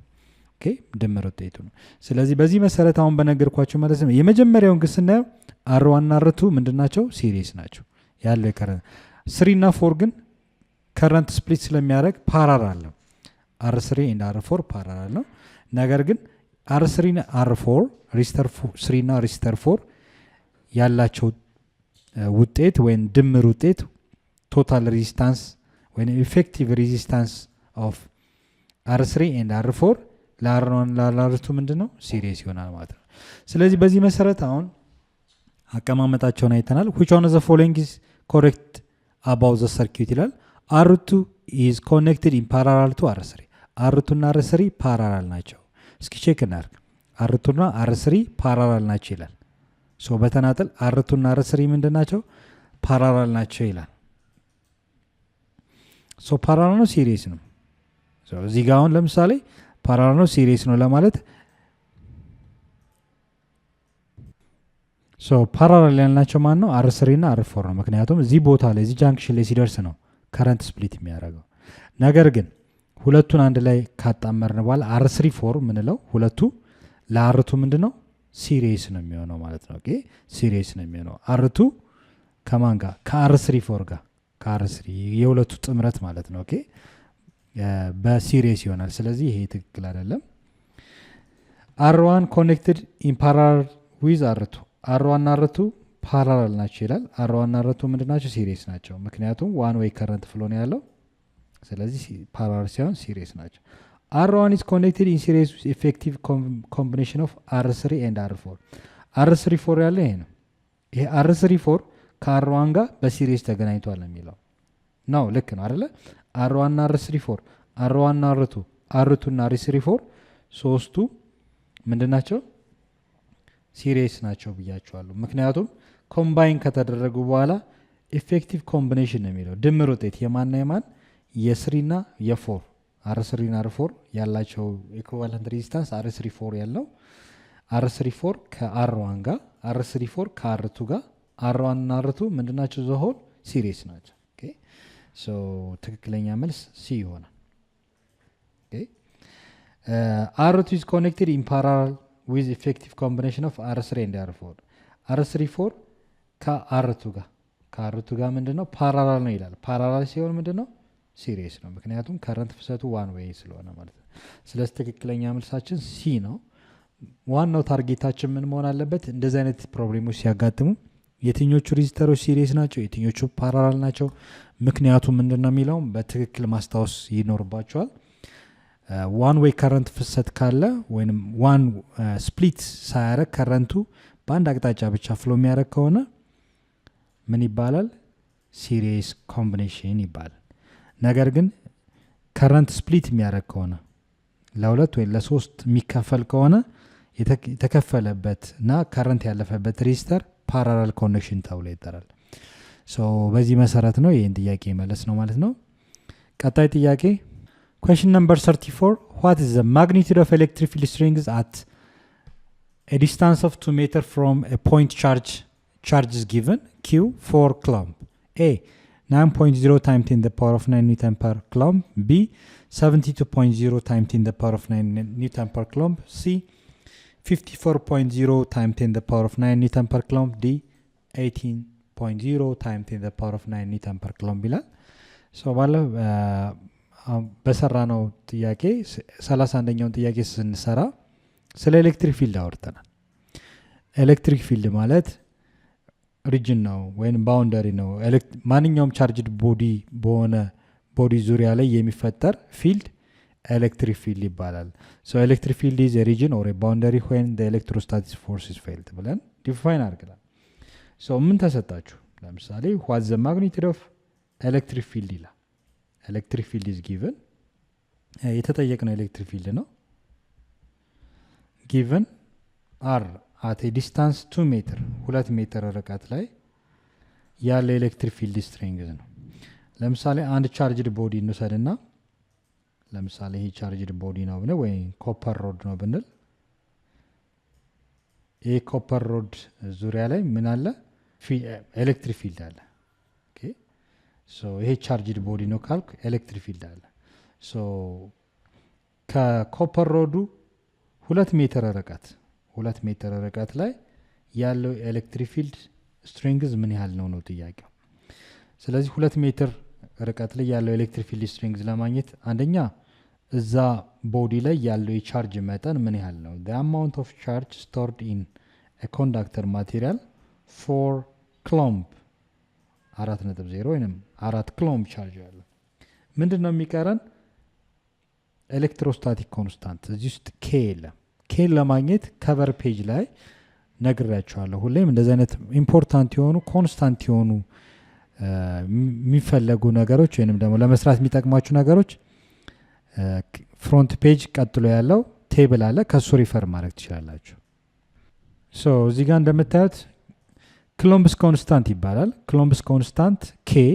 ኦኬ ድምር ውጤቱ ነው። ስለዚህ በዚህ መሰረት አሁን በነገርኳችሁ ማለት ነው የመጀመሪያውን ግን ስናየው አር1 እና አር2 ምንድናቸው? ሲሪየስ ናቸው ያለው የከረንት 3 እና 4 ግን ከረንት ስፕሊት ስለሚያደርግ ፓራላል ነው። አር3 እና አር4 ፓራላል ነው። ነገር ግን አር3 እና አር4 ሬዚስተር 3 እና ሬዚስተር 4 ያላቸው ውጤት ወይም ድምር ውጤት ቶታል ሬዚስታንስ ወይም ኢፌክቲቭ ሬዚስታንስ ኦፍ አር3 ኤንድ አር4 ለአር1 ለአር2 ምንድን ነው? ሲሪየስ ይሆናል ማለት ነው። ስለዚህ በዚህ መሰረት አሁን አቀማመጣቸውን አይተናል። which one of the following is correct about the circuit ይላል። አር2 is connected in parallel to አር3 አር2 እና አር3 ፓራላል ናቸው። እስኪ ቼክ እናድርግ። አር2 እና አር3 ፓራላል ናቸው ይላል። ሶ በተናጠል አር2 እና አር3 ምንድን ናቸው? ፓራላል ናቸው ይላል። ሶ ፓራላል ነው ሲሪየስ ነው። ሶ እዚህ ጋር አሁን ለምሳሌ ፓራላል ነው ሲሪየስ ነው ለማለት ሶ ፓራላል ያልናቸው ማን ነው? አር3 እና አር4 ነው። ምክንያቱም እዚህ ቦታ ላይ እዚህ ጃንክሽን ላይ ሲደርስ ነው ከረንት ስፕሊት የሚያደርገው። ነገር ግን ሁለቱን አንድ ላይ ካጣመርን በኋላ አር34 ምንለው ሁለቱ ለአር2 ምንድን ነው? ሲሪየስ ነው የሚሆነው ማለት ነው። ኦኬ ሲሪየስ ነው የሚሆነው አር2 ከማን ጋር? ከአር34 ጋር ከአር3 የሁለቱ ጥምረት ማለት ነው። ኦኬ በሲሪየስ ይሆናል። ስለዚህ ይሄ ትክክል አይደለም። አር1 ኮኔክትድ ኢን ፓራላል ዊዝ አር2 አር1 እና አር2 ፓራላል ናቸው ይላል። አር1 እና አር2 ምንድን ናቸው? ሲሪየስ ናቸው። ምክንያቱም ዋን ዌይ ከረንት ፍሎ ነው ያለው። ስለዚህ ፓራላል ሲሆን ሲሪየስ ናቸው። R1 is connected in series with effective combination of R3 and R4 R34 ያለ ይሄ ነው ይሄ R34 ከR1 ጋር በሲሪስ ተገናኝቷል የሚለው ነው ልክ ነው አይደለ R1 እና R34 R1 እና R2 R2 እና R34 ሶስቱ ምንድናቸው ሲሪስ ናቸው ብያቸዋለሁ ምክንያቱም ኮምባይን ከተደረጉ በኋላ ኢፌክቲቭ ኮምቢኔሽን ነው የሚለው ድምር ውጤት የማን ነው የማን የ3 እና የ4 R3 እና R4 ያላቸው ኢኩቫለንት ሬዚስታንስ R34 ያለው R34 ከR1 ጋር R34 ከR2 ጋር R1 እና R2 ምንድናቸው ዘሆል ሲሪስ ናቸው ኦኬ ሶ ትክክለኛ መልስ ሲ ይሆናል ኦኬ R2 is connected in parallel with effective combination of R3 and R4 R34 ከR2 ጋር ምንድነው ፓራላል ነው ይላል ፓራላል ሲሆን ምንድነው ሲሪስ ነው ምክንያቱም ከረንት ፍሰቱ ዋን ዌይ ስለሆነ ማለት ነው ስለዚህ ትክክለኛ መልሳችን ሲ ነው ዋናው ታርጌታችን ምን መሆን አለበት እንደዚህ አይነት ፕሮብሌሞች ሲያጋጥሙ የትኞቹ ሬዚስተሮች ሲሪስ ናቸው የትኞቹ ፓራላል ናቸው ምክንያቱም ምንድነው የሚለው በትክክል ማስታወስ ይኖርባቸዋል ዋን ዌይ ከረንት ፍሰት ካለ ወይንም ዋን ስፕሊት ሳያረግ ከረንቱ በአንድ አቅጣጫ ብቻ ፍሎ የሚያረግ ከሆነ ምን ይባላል ሲሪስ ኮምቢኔሽን ይባላል ነገር ግን ከረንት ስፕሊት የሚያረግ ከሆነ ለሁለት ወይ ለሶስት የሚከፈል ከሆነ የተከፈለበት እና ከረንት ያለፈበት ሬዚስተር ፓራላል ኮኔክሽን ተብሎ ይጠራል ሶ በዚህ መሰረት ነው ይሄን ጥያቄ መለስ ነው ማለት ነው ቀጣይ ጥያቄ question number 34 what is the magnitude of electric field strength at a distance of 2 meter from a point charge is given q for coulomb a 9.0 times 10 the power of 9 newton per coulomb b 72.0 times 10 the power of 9 newton per coulomb c 54.0 times 10 the power of 9 newton per coulomb d 18.0 times 10 the power of 9 newton per coulomb ይላል ሶ ባለው በሰራ ነው ጥያቄ 31ኛውን ጥያቄ ስንሰራ ስለ ኤሌክትሪክ ፊልድ አወርተናል ኤሌክትሪክ ፊልድ ማለት ሪጅን ነው ወይም ባውንደሪ ነው ማንኛውም ቻርጅድ በሆነ ቦዲ ዙሪያ ላይ የሚፈጠር ፊልድ ኤሌክትሪክ ፊልድ ይባላል ሶ ኤሌክትሪክ ፊልድ is a region or a boundary when the electrostatic force is felt ብለን ዲፋይን አድርገናል ሶ ምን ተሰጣችሁ ለምሳሌ what the magnitude of electric field ይላል electric field is given የተጠየቀው ኤሌክትሪክ ፊልድ ነው given r at a distance 2 meter 2 ሜትር ርቀት ላይ ያለ ኤሌክትሪክ ፊልድ ስትሬንግዝ ነው ለምሳሌ አንድ ቻርጅድ ቦዲ እንውሰድና ለምሳሌ ይሄ ቻርጅድ ቦዲ ነው ብለ ወይ ኮፐር ሮድ ነው ብንል ይሄ ኮፐር ሮድ ዙሪያ ላይ ምን አለ ኤሌክትሪክ ፊልድ አለ ኦኬ ሶ ይሄ ቻርጅድ ቦዲ ነው ካልኩ ኤሌክትሪክ ፊልድ አለ ሶ ከኮፐር ሮዱ 2 ሜትር ርቀት ላይ ያለው ኤሌክትሪክ ፊልድ ስትሬንግዝ ምን ያህል ነው ጥያቄው ስለዚህ 2 ሜትር ርቀት ላይ ያለው ኤሌክትሪክ ፊልድ ስትሬንግዝ ለማግኘት አንደኛ እዛ ቦዲ ላይ ያለው የቻርጅ መጠን ምን ያህል ነው the amount of charge stored in a conductor material for coulomb 4.0 ወይንም 4 coulomb ቻርጅ ያለው ምንድነው የሚቀረን ኤሌክትሮስታቲክ ኮንስታንት እዚህ ውስጥ k ለማግኘት ከቨር ፔጅ ላይ ነግራችኋለሁ ሁሌም እንደዚህ አይነት ኢምፖርታንት የሆኑ ኮንስታንት የሆኑ የሚፈለጉ ነገሮች ወይንም ደግሞ ለመስራት የሚጠቅማችሁ ነገሮች ፍሮንት ፔጅ ቀጥሎ ያለው ቴብል አለ ከሱ ሪፈር ማድረግ ትችላላችሁ ሶ እዚህ ጋር እንደምታዩት ኩሎምብስ ኮንስታንት ይባላል ኩሎምብስ ኮንስታንት k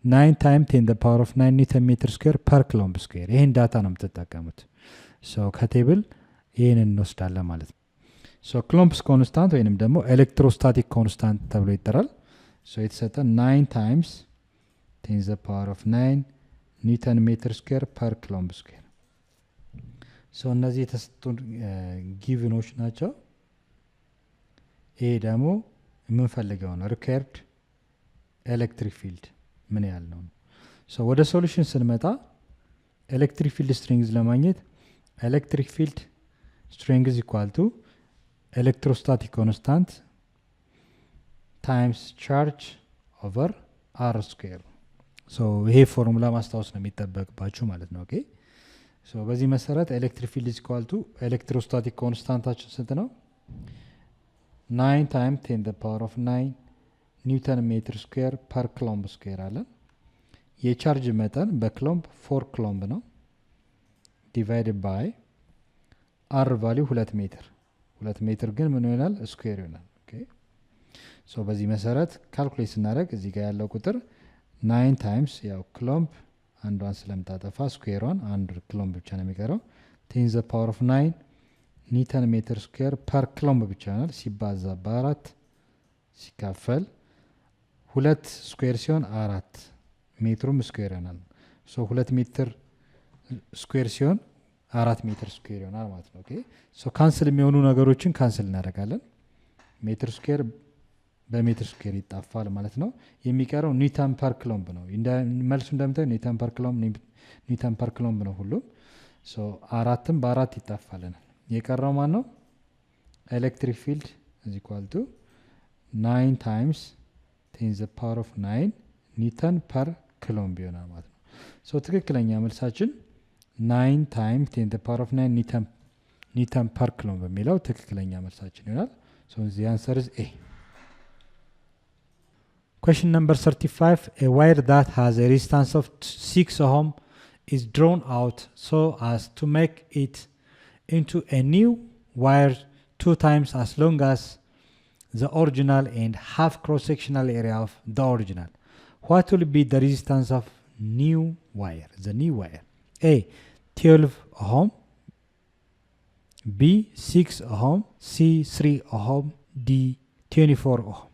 9 times 10 the power of 9 newton meter square per coulomb square ይሄን ዳታ ነው የምትጠቀሙት ሶ ከቴብል ይሄንን እንወስዳለን ማለት ነው ሶ ኩሎምብስ ኮንስታንት ወይንም ደግሞ ኤሌክትሮስታቲክ ኮንስታንት ተብሎ ይጠራል ሶ የተሰጠ 9 times 10 the power of 9 newton meter square per coulomb square ሶ እነዚህ የተሰጡ ጊቭኖች ናቸው ይሄ ደግሞ የምንፈልገው ነው ሪኳየርድ ኤሌክትሪክ ፊልድ ምን ያህል ነው ሶ ወደ ሶሉሽን ስንመጣ ኤሌክትሪክ ፊልድ ስትሬንግዝ ለማግኘት ኤሌክትሪክ ፊልድ strength is equal to electrostatic constant times charge over r square so ይሄ ፎርሙላ ማስታወስ ነው የሚጠበቅባችሁ ማለት ነው ኦኬ ሶ በዚህ መሰረት ኤሌክትሪክ ፊልድ ኢዝ ኢኳል ቱ ኤሌክትሮስታቲክ ኮንስታንታችን ስንት ነው? 9 ታይምስ 10 the power of 9 ኒውተን ሜትር ስኩዌር ፐር ክሎምብ ስኩዌር አለን። የቻርጅ መጠን በክሎምብ 4 ክሎምብ ነው ዲቫይድድ ባይ አር ቫልዩ 2 ሜትር 2 ሜትር ግን ምን ይሆናል? ስኩዌር ይሆናል። ኦኬ ሶ በዚህ መሰረት ካልኩሌት ስናደርግ እዚህ ጋር ያለው ቁጥር 9 ታይምስ ያው ክሎምብ አንዷን ስለምታጠፋ ስኩዌሯን አንድ ክሎምብ ብቻ ነው የሚቀረው 10 the power of 9 ኒውተን ሜትር ስኩዌር ፐር ክሎምብ ብቻ ይሆናል ሲባዛ በአራት ሲካፈል 2 ስኩዌር ሲሆን 4 ሜትሩም ስኩዌር ይሆናል። ሶ 2 ሜትር ስኩዌር ሲሆን 4 ሜትር ስኩዌር ይሆናል ማለት ነው። ኦኬ ሶ ካንስል የሚሆኑ ነገሮችን ካንስል እናደርጋለን። ሜትር ስኩዌር በሜትር ስኩዌር ይጣፋል ማለት ነው። የሚቀረው ኒውተን ፐር ክሎምብ ነው። መልሱ እንደምታዩ ኒውተን ፐር ክሎምብ ነው ሁሉም። ሶ አራትም በአራት ይጣፋልናል። የቀረው ማን ነው? ኤሌክትሪክ ፊልድ ኢዝ ኢኳል ቱ 9 ታይምስ 10 the power of 9 ኒውተን ፐር ክሎምብ ይሆናል ማለት ነው። ሶ ትክክለኛ መልሳችን 9 ታይምስ 10 the power of 9 ኒውተን ፐር ክሎምብ የሚለው ትክክለኛ መልሳችን ይሆናል። ሶ the answer is A. Question number 35. A wire that has a resistance of 6 ohm is drawn out so as to make it into a new wire 2 times as long as the original and half cross-sectional area of the original. What will be the resistance of new wire? The new wire. A. 12 ohm. B. 6 ohm. C. 3 ohm. D. 24 ohm.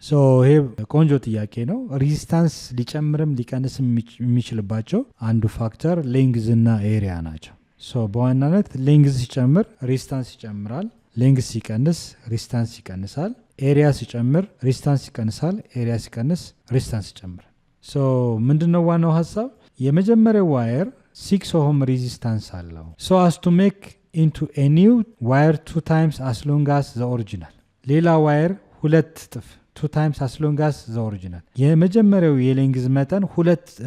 ሶ ይሄ ቆንጆ ጥያቄ ነው። ሬዚስታንስ ሊጨምርም ሊቀንስም የሚችልባቸው አንዱ ፋክተር ሌንግዝ እና ኤሪያ ናቸው። ሶ በዋናነት ሌንግዝ ሲጨምር ሬዚስታንስ ይጨምራል፣ ሌንግዝ ሲቀንስ ሬዚስታንስ ይቀንሳል፣ ኤሪያ ሲጨምር ሬዚስታንስ ይቀንሳል፣ ኤሪያ ሲቀንስ ሬዚስታንስ ይጨምራል። ሶ ምንድነው ዋናው ሀሳብ? የመጀመሪያው ዋየር 6 ኦህም ሬዚስታንስ አለው። ሶ አስ ቱ ሜክ ኢንቱ ኤ ኒው ዋየር 2 ታይምስ አስ ሎንግ አስ ዘ ኦሪጂናል። ሌላ ዋየር 2 እጥፍ 2 times as long as the original። የመጀመሪያው የሌንግዝ መጠን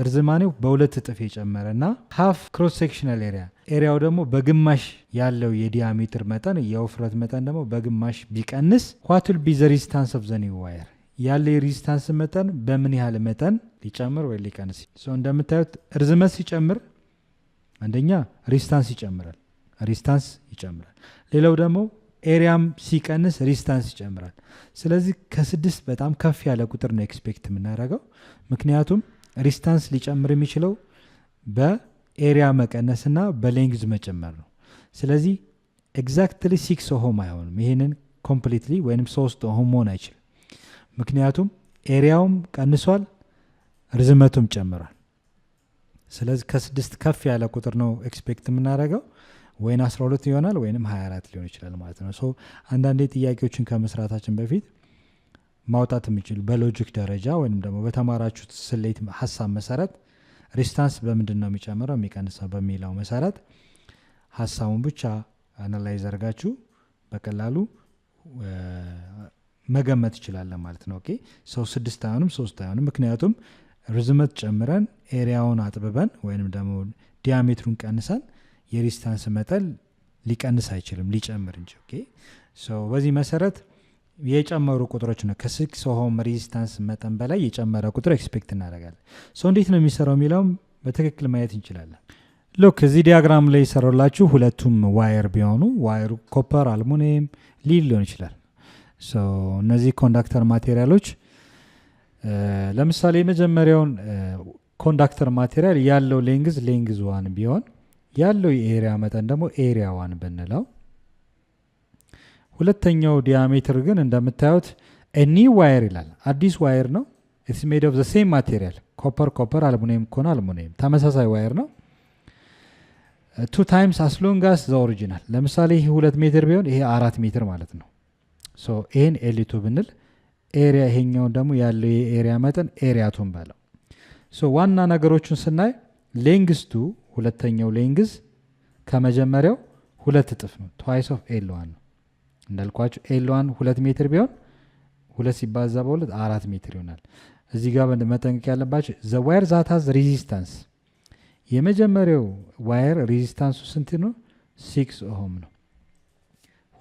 እርዝማኔው በ2 እጥፍ የጨመረና half cross sectional area ኤሪያው ደግሞ በግማሽ ያለው የዲያሜትር መጠን የውፍረት መጠን ደግሞ በግማሽ ቢቀንስ what will be the resistance of the new wire? ያለ የሬዚስታንስ መጠን በምን ያህል መጠን ሊጨምር ወይ ሊቀንስ? ሶ እንደምታዩት እርዝመት ሲጨምር አንደኛ ሬዚስታንስ ይጨምራል። ሌላው ደግሞ ኤሪያም ሲቀንስ ሬዚስታንስ ይጨምራል። ስለዚህ ከ6 በጣም ከፍ ያለ ቁጥር ነው ኤክስፔክት የምናደርገው። ምክንያቱም ሬዚስታንስ ሊጨምር የሚችለው በኤሪያ መቀነስና በሌንግዝ መጨመር ነው። ስለዚህ ኤግዛክትሊ 6 ኦህም አይሆንም። ይሄንን ኮምፕሊትሊ ወይንም 3 ኦህም መሆን አይችልም። ምክንያቱም ኤሪያውም ቀንሷል፣ ርዝመቱም ጨምሯል። ስለዚህ ከ6 ከፍ ያለ ቁጥር ነው ኤክስፔክት የምናደርገው። ወይን 12 ይሆናል ወይንም 24 ሊሆን ይችላል ማለት ነው። ሶ አንዳንዴ ጥያቄዎችን ከመስራታችን በፊት ማውጣት የሚችሉ በሎጂክ ደረጃ ወይንም ደግሞ በተማራችሁት ስሌት ሀሳብ መሰረት ሬዚስታንስ በምንድን ነው የሚጨምረው የሚቀንሰው በሚለው መሰረት ሀሳቡን ብቻ አናላይዝ አድርጋችሁ በቀላሉ መገመት ይችላል ማለት ነው። ኦኬ ሶ 6 አይሆንም 3 አይሆንም። ምክንያቱም ርዝመት ጨምረን ኤሪያውን አጥብበን ወይንም ደግሞ ዲያሜትሩን ቀንሰን የሬዚስታንስ መጠን ሊቀንስ አይችልም ሊጨምር እንጂ። ኦኬ ሶ በዚህ መሰረት የጨመሩ ቁጥሮች ነው ከ6 ኦህም ሬዚስታንስ መጠን በላይ የጨመረ ቁጥር ኤክስፔክት እናደርጋለን። ሶ እንዴት ነው የሚሰራው የሚለውም በትክክል ማየት እንችላለን። ሎክ እዚህ ዲያግራም ላይ ይሰራላችሁ ሁለቱም ዋየር ቢሆኑ ዋየሩ ኮፐር፣ አልሙኒየም ሊሆን ይችላል። ሶ እነዚህ ኮንዳክተር ማቴሪያሎች ለምሳሌ የመጀመሪያውን ኮንዳክተር ማቴሪያል ያለው ሌንግዝ 1 ቢሆን ያለው የኤሪያ መጠን ደግሞ ኤሪያ 1 ብንለው፣ ሁለተኛው ዲያሜትር ግን እንደምታዩት ኒው ዋየር ይላል። አዲስ ዋየር ነው። ኢትስ ሜድ ኦፍ ዘ ሴም ማቴሪያል ኮፐር፣ አልሙኒየም ከሆነ አልሙኒየም ተመሳሳይ ዋየር ነው። 2 ታይምስ አስ ሎንግ አስ ዘ ኦሪጂናል። ለምሳሌ ይሄ 2 ሜትር ቢሆን ይሄ 4 ሜትር ማለት ነው። ሶ ይሄን ኤሊቱ ብንል ኤሪያ ይሄኛውን ደግሞ ያለው የኤሪያ መጠን ኤሪያ 2 ባለው። ሶ ዋና ነገሮችን ስናይ ሌንግዝ ቱ ሁለተኛው ሌንግዝ ከመጀመሪያው 2 እጥፍ ነው። ትዋይስ ኦፍ ኤል1 ነው። እንዳልኳችሁ ኤል1 2 ሜትር ቢሆን 2 ሲባዛ በ2 4 ሜትር ይሆናል። እዚህ ጋር መጠንቀቅ ያለባችሁ ዘ ዋየር ዛት ሃዝ ሬዚስታንስ የመጀመሪያው ዋየር ሬዚስታንሱ ስንት ነው? 6 ኦህም ነው።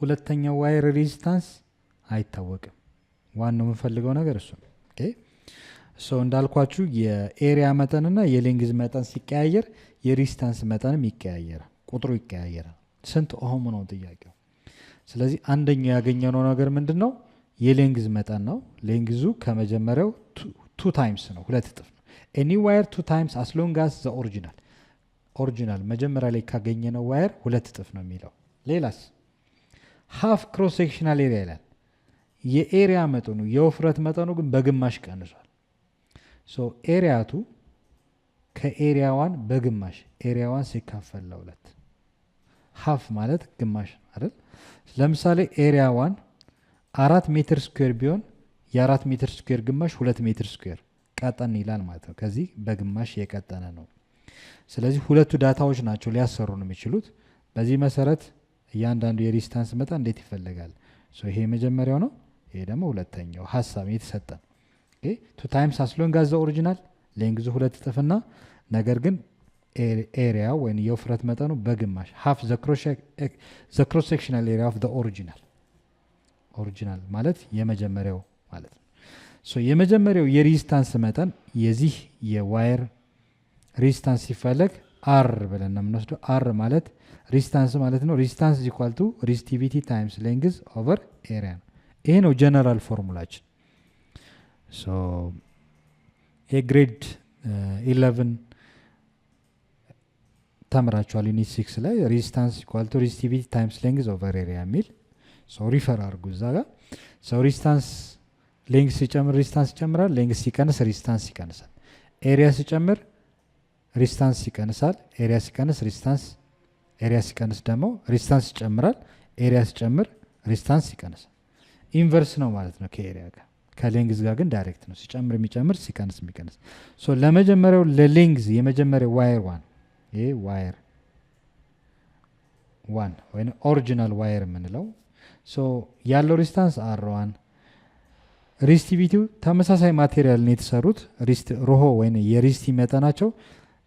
ሁለተኛው ዋየር ሬዚስታንስ አይታወቅም። ዋናው የምፈልገው ነገር እሱ ነው። ኦኬ ሶ እንዳልኳችሁ የኤሪያ መጠንና የሌንግዝ መጠን ሲቀያየር የሬዚስታንስ መጠንም ይቀያየራል፣ ቁጥሩ ይቀያየራል። ስንት ኦህም ነው ጥያቄው። ስለዚህ አንደኛው ያገኘነው ነገር ምንድነው? የሌንግዝ መጠን ነው። ሌንግዙ ከመጀመሪያው 2 ታይምስ ነው፣ 2 እጥፍ ነው። ኤኒ ዋየር 2 ታይምስ as long as the ኦሪጂናል መጀመሪያ ላይ ካገኘነው ዋየር 2 እጥፍ ነው የሚለው። ሌላስ ሃፍ ክሮስ ሴክሽናል ኤሪያ ይላል። የኤሪያ መጠኑ የውፍረት መጠኑ ግን በግማሽ ቀንሷል። ሶ ኤሪያቱ ከኤሪያዋን በግማሽ ኤሪያዋን ሲካፈል ለሁለት ሃፍ ማለት ግማሽ አይደል? ለምሳሌ ኤሪያዋን 4 ሜትር ስኩዌር ቢሆን የ4 ሜትር ስኩዌር ግማሽ 2 ሜትር ስኩዌር ቀጠን ይላል ማለት ነው። ከዚህ በግማሽ የቀጠነ ነው። ስለዚህ ሁለቱ ዳታዎች ናቸው ሊያሰሩ ነው የሚችሉት። በዚህ መሰረት እያንዳንዱ የሬዚስታንስ መጠን እንዴት ይፈልጋል? ሶ ይሄ የመጀመሪያው ነው። ይሄ ደግሞ ሁለተኛው ሐሳብ የተሰጠን። ኦኬ 2 ታይምስ as long as the original ሌንግዙ 2 እጥፍና ነገር ግን ኤሪያ ወይም የውፍረት መጠኑ በግማሽ half the cross sectional area of the ኦሪጂናል ማለት የመጀመሪያው ማለት ነው። ሶ የመጀመሪያው የሬዚስታንስ መጠን የዚህ የዋየር ሬዚስታንስ ሲፈለግ አር ብለን ነው የምንወስደው። አር ማለት ሬዚስታንስ ማለት ነው። ሬዚስታንስ is equal to resistivity times length over area ነው። ይሄ ነው ጀነራል ፎርሙላችን። ሶ የግሬድ 11 ተምራችኋል ዩኒት 6 ላይ ሬዚስታንስ ኢኳል ቱ ሬዚስቲቪቲ ታይምስ ሌንግዝ ኦቨር ኤሪያ የሚል ሶ ሪፈር አድርጉ እዛ ጋር። ሶ ሬዚስታንስ ሌንግዝ ሲጨምር ሬዚስታንስ ይጨምራል፣ ሌንግዝ ሲቀንስ ሬዚስታንስ ይቀንሳል። ኤሪያ ሲጨምር ሬዚስታንስ ይቀንሳል፣ ኤሪያ ሲቀንስ ሬዚስታንስ፣ ኤሪያ ሲቀንስ ደግሞ ሬዚስታንስ ይጨምራል፣ ኤሪያ ሲጨምር ሬዚስታንስ ይቀንሳል። ኢንቨርስ ነው ማለት ነው ከኤሪያ ጋር። ከሌንግዝ ጋር ግን ዳይሬክት ነው፣ ሲጨምር የሚጨምር ሲቀንስ የሚቀንስ። ሶ ለመጀመሪያው ለሌንግዝ የመጀመሪያው ዋየር 1 ይሄ ዋየር 1 ወይም ኦሪጂናል ዋየር የምንለው ሶ ያለው ሬዚስታንስ R1 ሬዚስቲቪቲው ተመሳሳይ ማቴሪያል ነው የተሰሩት። ሮሆ ወይም የሬዚስቲ መጠናቸው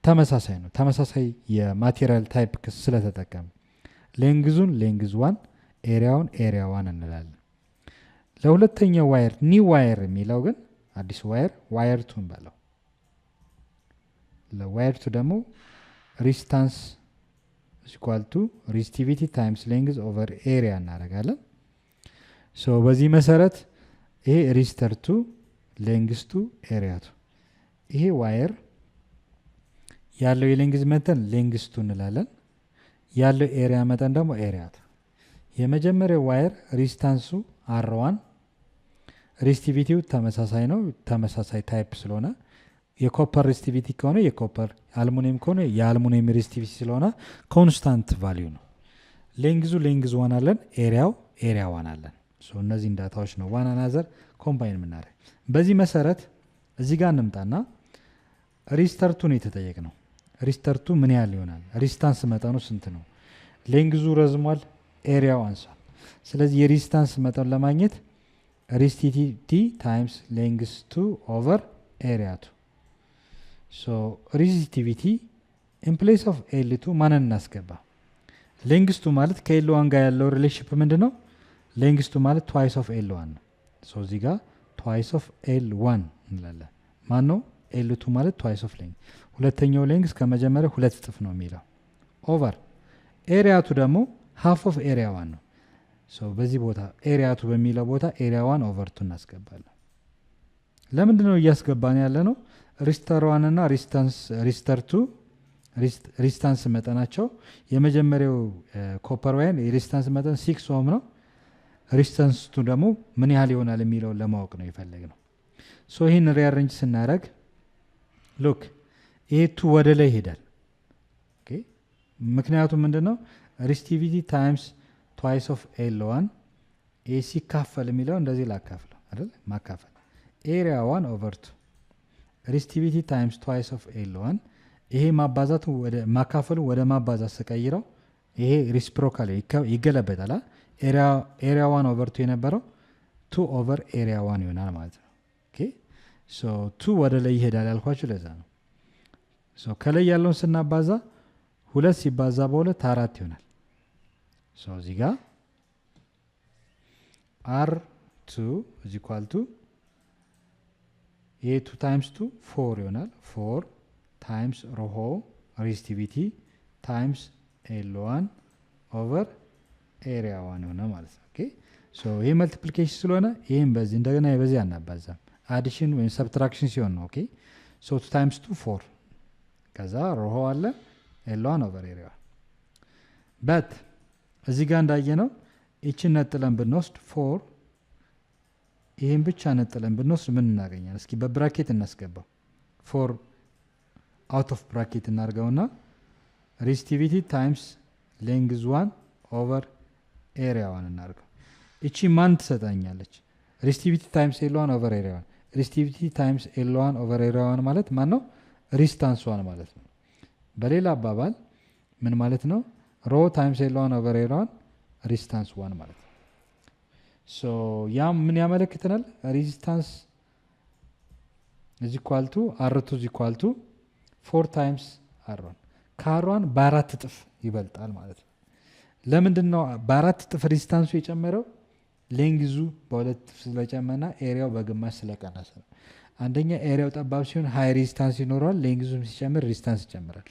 ተመሳሳይ ነው። ተመሳሳይ የማቴሪያል ታይፕ ስለተጠቀም ሌንግዙን ሌንግዝ 1 ኤሪያውን ኤሪያ 1 እንላለን። ለሁለተኛው ዋየር ኒው ዋየር የሚለው ግን አዲስ ዋየር 2 እንበለው። ለዋየር 2 ደግሞ ሬዚስታንስ ኢኳል ቱ ሬዚስቲቪቲ ታይምስ ሌንግዝ ኦቨር ኤሪያ እናደርጋለን። ሶ በዚህ መሰረት ይሄ ሬዚስተር 2 ሌንግዝ 2 ኤሪያ 2 ይሄ ዋየር ያለው የሌንግዝ መጠን ሌንግዝ 2 እንላለን። ያለው ኤሪያ መጠን ደግሞ ኤሪያ 2። የመጀመሪያው ዋየር ሬዚስታንሱ R1 ሬዚስቲቪቲው ተመሳሳይ ነው፣ ተመሳሳይ ታይፕ ስለሆነ የኮፐር ሬዚስቲቪቲ ከሆነ የኮፐር አልሙኒየም ከሆነ የአልሙኒየም ሬዚስቲቪቲ ስለሆነ ኮንስታንት ቫልዩ ነው። ሌንግዙ ሌንግዝ 1 አለን፣ ኤሪያው ኤሪያ 1 አለን። ሶ እነዚህን ዳታዎች ነው ዋን አናዘር ኮምባይን የምናደርግ። በዚህ መሰረት እዚህ ጋር እንምጣና ሬዚስተር 2 ነው የተጠየቅነው። ሬዚስተር 2 ምን ያህል ይሆናል? ሬዚስታንስ መጠኑ ስንት ነው? ሌንግዙ ረዝሟል፣ ኤሪያው አንሷል። ስለዚህ የሬዚስታንስ መጠን ለማግኘት ሬዚስቲቪቲ ታይምስ ሌንግዝ 2 ኦቨር ኤሪያ 2 ሶ ሬዚስቲቪቲ ኢን ፕሌስ ኦፍ ኤል2 ማንን እናስገባ? ሌንግዝ 2 ማለት ከኤል1 ጋር ያለው ሪሌሽንሺፕ ምንድነው? ሌንግዝ 2 ማለት ትዋይስ ኦፍ ኤል1 ነው። ሶ እዚህ ጋር ትዋይስ ኦፍ ኤል1 እንላለን። ማን ነው? ኤል2 ማለት ትዋይስ ኦፍ ሌንግዝ፣ ሁለተኛው ሌንግዝ ከመጀመሪያው 2 እጥፍ ነው የሚለው ኦቨር ኤሪያ 2 ደግሞ ሃፍ ኦፍ ኤሪያ 1 ነው። ሶ በዚህ ቦታ ኤሪያ 2 በሚለው ቦታ ኤሪያ 1 ኦቨር 2 እናስገባለን። ለምንድን ነው እያስገባን ያለ ነው? ሬዚስተር 1 እና ሬዚስተር 2 ሬዚስታንስ መጠናቸው የመጀመሪያው ኮፐር ዋየር የሬዚስታንስ መጠን 6 ኦhm ነው። ሬዚስታንስ 2 ደግሞ ምን ያህል ይሆናል የሚለውን ለማወቅ ነው የፈለግነው። ሶ ይህን ሪአሬንጅ ስናደርግ ሉክ ይሄ 2 ወደ ላይ ይሄዳል። ኦኬ ምክንያቱም ምንድነው? ሬዚስቲቪቲ ታይምስ ትዋይስ ኦፍ ኤል1 ኤ ሲካፈል የሚለው እንደዚህ ላካፍለው አይደል? ማካፈል ኤሪያ 1 ኦቨር 2 ሬዚስቲቪቲ ታይምስ ትዋይስ ኦፍ ኤል1 ይሄ ማባዛቱ ወደ ማካፈሉ ወደ ማባዛት ስቀይረው ይሄ ሪሲፕሮካል ይገለበጣል። ኤሪያ 1 ኦቨር 2 የነበረው 2 ኦቨር ኤሪያ 1 ይሆናል ማለት ነው። ኦኬ ሶ 2 ወደ ላይ ይሄዳል ያልኳችሁ ለዛ ነው። ሶ ከላይ ያለውን ስናባዛ 2 ሲባዛ በ2 4 ይሆናል። ሶ እዚህ ጋር R2 is equal to A2 times 2 4 ይሆናል። 4 times rho resistivity times L1 over area 1 ሆነ ማለት ነው። ኦኬ ሶ ይሄ መልቲፕሊኬሽን ስለሆነ ይሄን በዚህ እንደገና በዚህ አናባዛም። አዲሽን ወይም ሰብትራክሽን ሲሆን ነው። ኦኬ ሶ 2 times 2 4 ከዛ rho አለ L1 over area but እዚህ ጋር እንዳየነው እቺን ነጥለን ብንወስድ 4 ይሄን ብቻ ነጥለን ብንወስድ ምን እናገኛለን? እስኪ በብራኬት እናስገባው። 4 out of bracket እናርገውና resistivity times length 1 over area 1 እናርገው። እቺ ማን ትሰጣኛለች? resistivity times L1 over area 1 resistivity times L1 over area 1 ማለት ማን ነው? resistance 1 ማለት ነው። በሌላ አባባል ምን ማለት ነው? rho times L1 over area 1 resistance 1 ማለት ነው። ሶ ያም ምን ያመለክተናል? resistance is equal to R2 is equal to 4 times R1 ከR1 በአራት እጥፍ ይበልጣል ማለት ነው። ለምንድን ነው በአራት እጥፍ ሬዚስታንሱ የጨመረው? ሌንግዙ በሁለት እጥፍ ስለጨመረና ኤሪያው በግማሽ ስለቀነሰ ነው። አንደኛ ኤሪያው ጠባብ ሲሆን ሃይ ሬዚስታንስ ይኖረዋል፣ ሌንግዙም ሲጨምር ሬዚስታንስ ይጨምራል።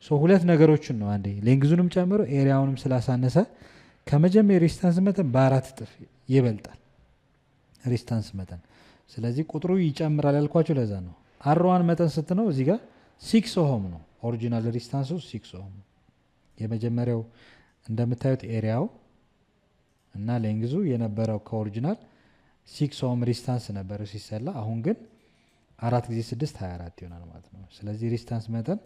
ሶ ሁለት ነገሮችን ነው አንዴ ሌንግዙንም ጨምሮ ኤሪያውንም ስላሳነሰ ከመጀመሪያ ሬዚስታንስ መጠን በአራት እጥፍ ይበልጣል ሬዚስታንስ መጠን። ስለዚህ ቁጥሩ ይጨምራል ያልኳችሁ ለዛ ነው። R1 መጠን ስንት ነው? እዚህ ጋር 6 ኦህም ነው። ኦሪጂናል ሬዚስታንሱ 6 ኦህም ነው። የመጀመሪያው እንደምታዩት ኤሪያው እና ሌንግዙ የነበረው ከኦሪጂናል 6 ኦህም ሬዚስታንስ ነበረ ሲሰላ። አሁን ግን 4 ጊዜ 6 24 ይሆናል ማለት ነው። ስለዚህ ሬዚስታንስ መጠን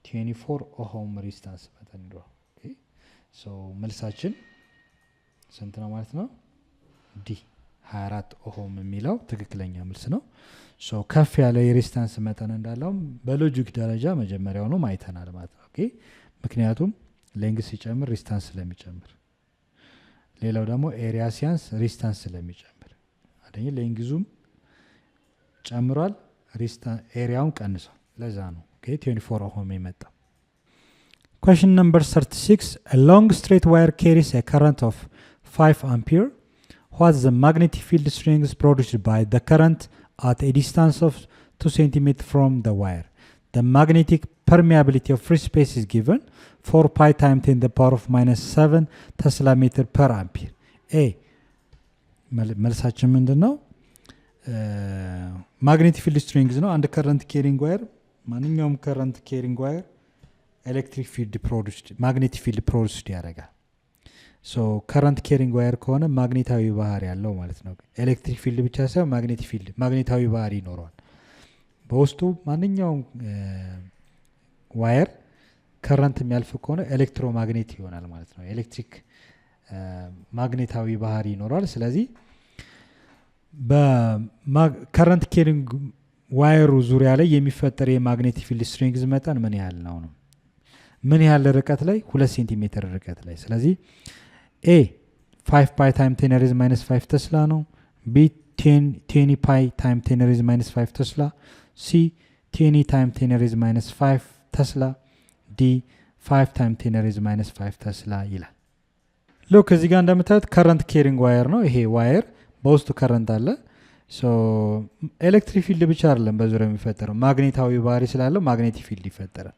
24 ኦህም ሬዚስታንስ መጠን ነው። ኦኬ ሶ መልሳችን ስንት ነው ማለት ነው? ዲ 24 ኦህም የሚለው ትክክለኛ መልስ ነው። ሶ ከፍ ያለ የሬዚስታንስ መጠን እንዳለው በሎጂክ ደረጃ መጀመሪያው ነው ማይተናል ማለት ነው። ኦኬ ምክንያቱም ሌንግዝ ሲጨምር ሬዚስታንስ ስለሚጨምር፣ ሌላው ደግሞ ኤሪያ ሲያንስ ሬዚስታንስ ስለሚጨምር፣ አደኝ ሌንግዙም ጨምሯል ኤሪያውን ቀንሷል። ለዛ ነው ኦኬ 24 ኦህም የመጣው። Question number 36. A long straight wire carries a current of 5 ampere. What's the magnetic field strength produced by the current at a distance of 2 cm from the wire? The magnetic permeability of free space is given 4 pi times 10 the power of minus 7 Tesla meter per ampere. A መልሳችን ምንድን ነው? ማግኔቲክ ፊልድ ስትሪንግዝ ነው። አንድ ከረንት ኬሪንግ ዋየር ማንኛውም ከረንት ኬሪንግ ዋየር ኤሌክትሪክ ፊልድ ፕሮዲውስድ ማግኔቲክ ፊልድ ፕሮዲውስድ ያደርጋል። ሶ ከረንት ኬሪንግ ዋየር ከሆነ ማግኔታዊ ባህሪ ያለው ማለት ነው። ኤሌክትሪክ ፊልድ ብቻ ሳይሆን ማግኔቲክ ፊልድ ማግኔታዊ ባህሪ ይኖረዋል። በውስጡ ማንኛውም ዋየር ከረንት የሚያልፍ ከሆነ ኤሌክትሮማግኔት ይሆናል ማለት ነው። ኤሌክትሪክ ማግኔታዊ ባህሪ ይኖረዋል። ስለዚህ በከረንት ኬሪንግ ዋየሩ ዙሪያ ላይ የሚፈጠር የማግኔቲክ ፊልድ ስትሪንግዝ መጠን ምን ያህል ነው? ምን ያህል ርቀት ላይ? 2 ሴንቲሜትር ርቀት ላይ። ስለዚህ ኤ 5 ፓይ ታይም 10 ሬዝ ማይነስ 5 ተስላ ነው። ቢ 10 ፓይ ታይም 10 ሬዝ ማይነስ 5 ተስላ። ሲ 10 ታይም 10 ሬዝ ማይነስ 5 ተስላ። ዲ 5 ታይም 10 ሬዝ ማይነስ 5 ተስላ ይላል። ሎክ እዚህ ጋር እንደምታዩት ከረንት ኬሪንግ ዋየር ነው። ይሄ ዋየር በውስጡ ከረንት አለ። ኤሌክትሪክ ፊልድ ብቻ አይደለም በዙሪያው የሚፈጠረው ማግኔታዊ ባህሪ ስላለው ማግኔቲክ ፊልድ ይፈጠራል።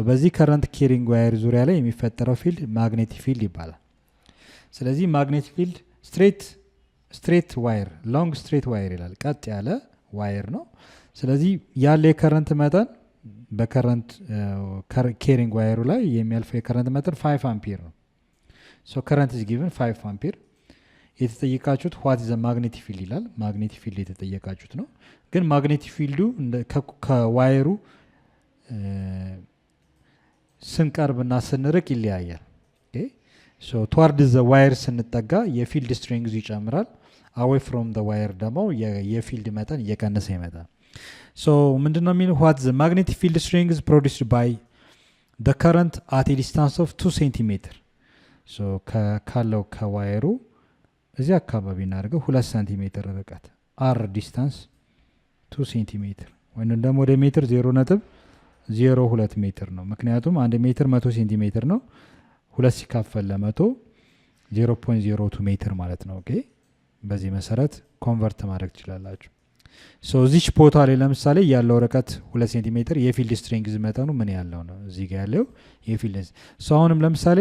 በዚህ ከረንት ኬሪንግ ዋየር ዙሪያ ላይ የሚፈጠረው ፊልድ ማግኔቲክ ፊልድ ይባላል። ስለዚህ ማግኔቲክ ፊልድ ስትሬት ዋየር ሎንግ ስትሬት ዋየር ይላል። ቀጥ ያለ ዋየር ነው። ስለዚህ ያለ የከረንት መጠን በከረንት ኬሪንግ ዋየሩ ላይ የሚያልፈው የከረንት መጠን 5 አምፒር ነው። ከረንት is given 5 አምፒር። የተጠየቃችሁት ዋት ዘ ማግኔቲክ ፊልድ ይላል። ማግኔቲክ ፊልድ የተጠየቃችሁት ነው። ግን ማግኔቲክ ፊልዱ ከዋየሩ ስንቀርብና ስንርቅ ይለያያል። ቶዋርድ ዘ ዋየር ስንጠጋ የፊልድ ስትሪንግዙ ይጨምራል። አዌይ ፍሮም ዘ ዋየር ደግሞ የፊልድ መጠን እየቀነሰ ይመጣል። ምንድነው የሚለው? ዋት ዘ ማግኔቲክ ፊልድ ስትሪንግዝ ፕሮዲውስድ ባይ ዘ ከረንት አት ኤ ዲስታንስ ኦፍ 2 ሴንቲሜትር ካለው ከዋየሩ እዚህ አካባቢ እናደርገው 2 ሴንቲሜትር ርቀት አር ዲስታንስ 2 ሴንቲሜትር ወይም ደግሞ ወደ ሜትር 0.2 02 ሜትር ነው። ምክንያቱም 1 ሜትር 100 ሴንቲሜትር ነው። 2 ሲካፈል ለ100 0.02 ሜትር ማለት ነው። ኦኬ በዚህ መሰረት ኮንቨርት ማድረግ ትችላላችሁ። ሶ እዚች ቦታ ላይ ለምሳሌ ያለው ርቀት 2 ሴንቲሜትር የፊልድ ስትሬንግዝ መጠኑ ምን ያለው ነው? እዚህ ጋር ያለው የፊልድ ሶ አሁንም ለምሳሌ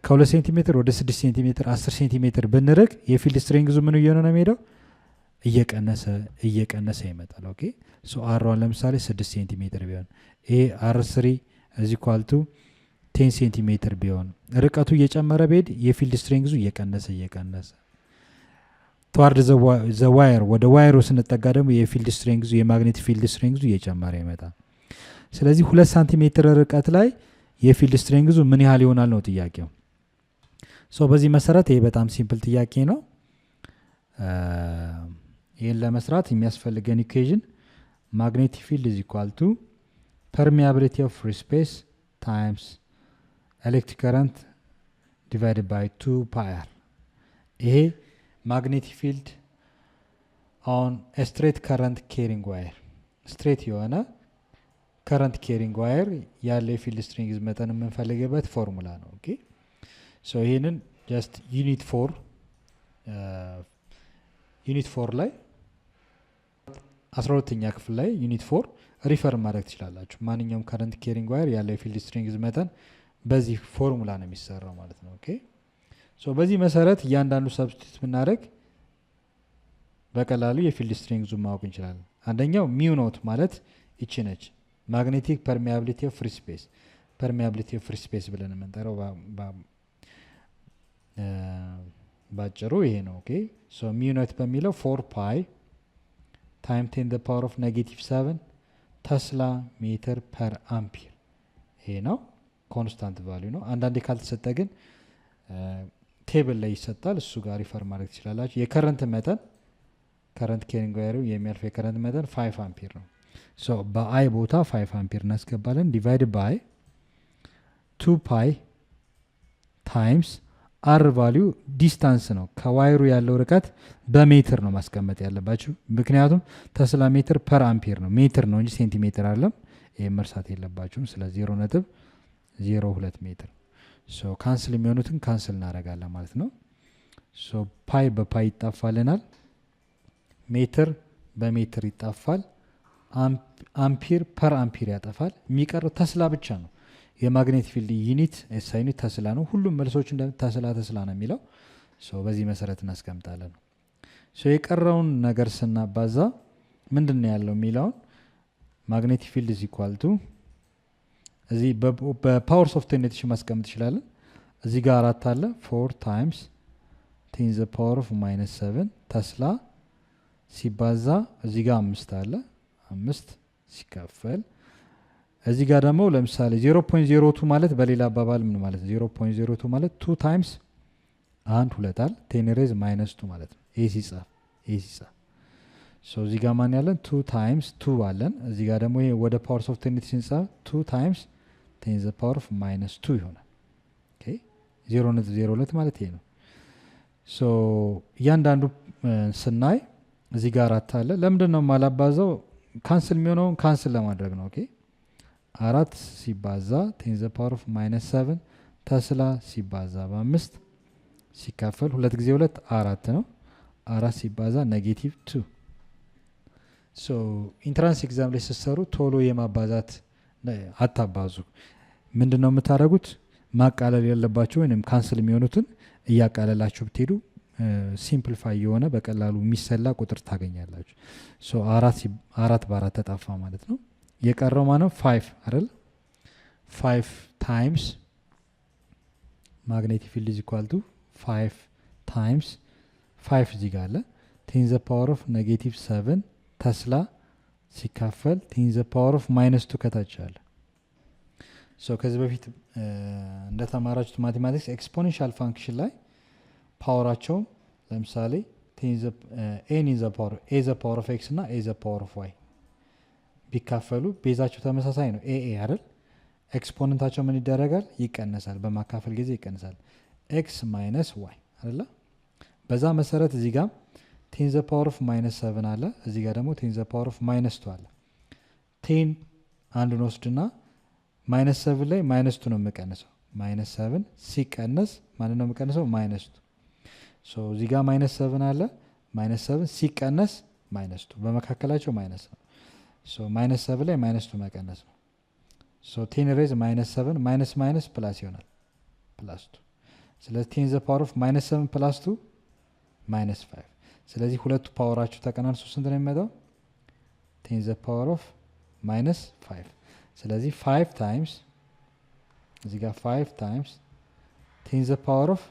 ከ2 ሴንቲሜትር ወደ 6 ሴንቲሜትር 10 ሴንቲሜትር ብንርቅ የፊልድ ስትሬንግዙ ምን እየሆነ ነው የሚሄደው? እየቀነሰ ይመጣል። ኦኬ ሶ አር1 ለምሳሌ 6 ሴንቲሜትር ቢሆን ኤ አር3 እዚ ኳልቱ 10 ሴንቲሜትር ቢሆን ርቀቱ እየጨመረ ቢሄድ የፊልድ ስትሬንግዙ እየቀነሰ ተዋርድ ዘ ዋየር ወደ ዋየሩ ስንጠጋ ደግሞ የፊልድ ስትሬንግዙ የማግኔት ፊልድ ስትሬንግዙ እየጨመረ ይመጣል። ስለዚህ 2 ሳንቲሜትር ርቀት ላይ የፊልድ ስትሬንግዙ ምን ያህል ይሆናል ነው ጥያቄው። ሶ በዚህ መሰረት ይሄ በጣም ሲምፕል ጥያቄ ነው። ይህን ለመስራት የሚያስፈልገን ኢኩዌሽን ማግኔቲክ ፊልድ ኢዝ ኢኳል ቱ ፐርሚያቢሊቲ ኦፍ ፍሪ ስፔስ ታይምስ ኤሌክትሪክ ከረንት ዲቫይድድ ባይ 2 ፓይ አር። ይሄ ማግኔቲክ ፊልድ ኦን ስትሬት ከረንት ኬሪንግ ዋየር ስትሬት የሆነ ከረንት ኬሪንግ ዋየር ያለ የፊልድ ስትሬንግዝ መጠን የምንፈልግበት ፎርሙላ ነው። ኦኬ ሶ ይሄንን ጀስት ዩኒት 4 ላይ 12ኛ ክፍል ላይ ዩኒት 4 ሪፈር ማድረግ ትችላላችሁ። ማንኛውም ከረንት ኬሪንግ ዋየር ያለው የፊልድ ስትሬንግዝ መጠን በዚህ ፎርሙላ ነው የሚሰራው ማለት ነው። ኦኬ ሶ በዚህ መሰረት እያንዳንዱ ሰብስቲቱት ብናደርግ በቀላሉ የፊልድ ስትሬንግዙ ማወቅ እንችላለን። አንደኛው ሚው ኖት ማለት ይቺ ነች፣ ማግኔቲክ ፐርሚያቢሊቲ ኦፍ ፍሪ ስፔስ ፐርሚያቢሊቲ ኦፍ ፍሪ ስፔስ ብለን የምንጠራው ባጭሩ ይሄ ነው። ኦኬ ሶ ሚው ኖት በሚለው 4 ፓይ ታይም 10 the power of -7 ተስላ ሜትር ፐር አምፒር ይሄ ነው። ኮንስታንት ቫልዩ ነው። አንዳንዴ ካልተሰጠ ግን ቴብል ላይ ይሰጣል። እሱ ጋር ሪፈር ማድረግ ትችላላችሁ። የከረንት መጠን ከረንት ኬሪንግ ዋየሩ የሚያልፈው የከረንት መጠን 5 አምፒር ነው። ሶ በአይ ቦታ 5 አምፒር እናስገባለን። ዲቫይድ ባይ 2 ፓይ ታይምስ አር ቫልዩ ዲስታንስ ነው። ከዋይሩ ያለው ርቀት በሜትር ነው ማስቀመጥ ያለባችሁ። ምክንያቱም ተስላ ሜትር ፐር አምፒር ነው፣ ሜትር ነው እንጂ ሴንቲሜትር አይደለም። ይሄን መርሳት የለባችሁም። ስለዚህ 0.02 ሜትር ሶ ካንስል የሚሆኑትን ካንስል እናደርጋለን ማለት ነው። ሶ ፓይ በፓይ ይጣፋልናል፣ ሜትር በሜትር ይጣፋል፣ አምፒር ፐር አምፒር ያጠፋል። የሚቀረው ተስላ ብቻ ነው። የማግኔት ፊልድ ዩኒት ኤስአይ ዩኒት ተስላ ነው። ሁሉም መልሶች እንደ ተስላ ነው የሚለው። ሶ በዚህ መሰረት እናስቀምጣለን። ሶ የቀረውን ነገር ስናባዛ ምንድን ነው ያለው የሚለውን ማግኔቲክ ፊልድ ኢዝ ኢኳል ቱ እዚህ በፓወር ሶፍትዌር ማስቀመጥ ይችላለን። እዚህ ጋር 4 አለ 4 ታይምስ 10 the power of -7 ተስላ ሲባዛ እዚህ ጋር 5 አለ 5 ሲካፈል እዚህ ጋር ደግሞ ለምሳሌ 0.02 ማለት በሌላ አባባል ምን ማለት ነው? 0.02 ማለት 2 ታይምስ 1 2 አለ 10 ሬዝ -2 ማለት ነው። ይሄ ሲጻፍ ሶ እዚህ ጋር ማን ያለን 2 ታይምስ 2 አለን። እዚህ ጋር ደግሞ ይሄ ወደ ፓወር ሶፍትዌር ሲንጻፍ 2 ታይምስ 10 the power of -2 ይሆናል። ኦኬ 0.02 ማለት ይሄ ነው። ሶ እያንዳንዱ ስናይ እዚህ ጋር 4 አለ። ለምንድን ነው ማላባዛው? ካንስል የሚሆነውን ካንስል ለማድረግ ነው። ኦኬ 4 ሲባዛ 10 the power of -7 ተስላ ሲባዛ በ5 ሲካፈል 2 ጊዜ 2 4 ነው። 4 ሲባዛ -2 ሶ ኢንትራንስ ኤግዛም ላይ ስትሰሩ ቶሎ የማባዛት አታባዙ። ምንድነው የምታደርጉት? ማቃለል ያለባችሁ ወይንም ካንስል የሚሆኑትን እያቃለላችሁ ብትሄዱ ሲምፕሊፋይ የሆነ በቀላሉ የሚሰላ ቁጥር ታገኛላችሁ። ሶ 4 በ4 ተጣፋ ማለት ነው። የቀረው ማነው 5 አይደል? 5 ታይምስ ማግኔቲክ ፊልድ ኢዝ ኢኳል ቱ 5 ታይምስ 5 እዚህ ጋር አለ 10 the power of -7 ተስላ ሲካፈል 10 the power of -2 ከታች አለ። ሶ ከዚህ በፊት እንደተማራችሁት ማቴማቲክስ ኤክስፖኔንሻል ፋንክሽን ላይ ፓወራቸው ለምሳሌ a the power of x እና a the power of y ቢካፈሉ ቤዛቸው ተመሳሳይ ነው። ኤ አይደል? ኤክስፖነንታቸው ምን ይደረጋል? ይቀነሳል። በማካፈል ጊዜ ይቀነሳል። ኤክስ ማይነስ ዋይ አይደለ? በዛ መሰረት እዚህ ጋር 10 the power of -7 አለ። እዚህ ጋር ደግሞ 10 the power of -2 አለ። 10 አንዱን ወስድና -7 ላይ -2 ነው የምቀንሰው። -7 ሲቀነስ ማለት ነው የምቀንሰው -2 ሶ እዚህ ጋር -7 አለ -7 ሲቀነስ -2 በመካከላቸው ማይነስ ነው። ሶ -7 ላይ -2 መቀነስ ነው። ሶ 10 ሬዝ -7 ማይነስ ማይነስ ፕላስ ይሆናል +2 ስለዚህ 10 ዘ ፓወር ኦፍ -7 +2 -5 ስለዚህ ሁለቱ ፓወራቸው ተቀናንሶ ስንት ነው የሚመጣው 10 ዘ ፓወር ኦፍ -5 ስለዚህ 5 ታይምስ እዚህ ጋር 5 ታይምስ 10 ዘ ፓወር ኦፍ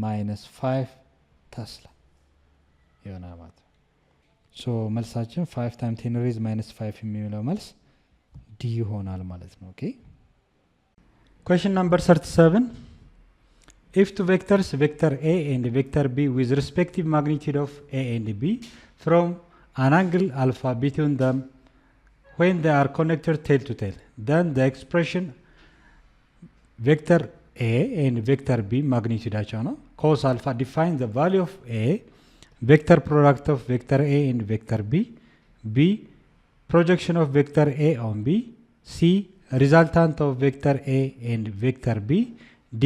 -5 ቴስላ ይሆናል ማለት ነው። ሶ መልሳችን 5 ታይምስ 10 ሬዝ -5 የሚለው መልስ ዲ ይሆናል ማለት ነው። ኦኬ question number 37 if two vectors vector A and vector B with respective magnitude of A and B from an angle alpha between them when they are connected tail to tail then the expression vector A and vector B magnitude ነው cos alpha define the value of A vector product of vector A and vector B B projection of vector A on B C resultant of vector A and vector B D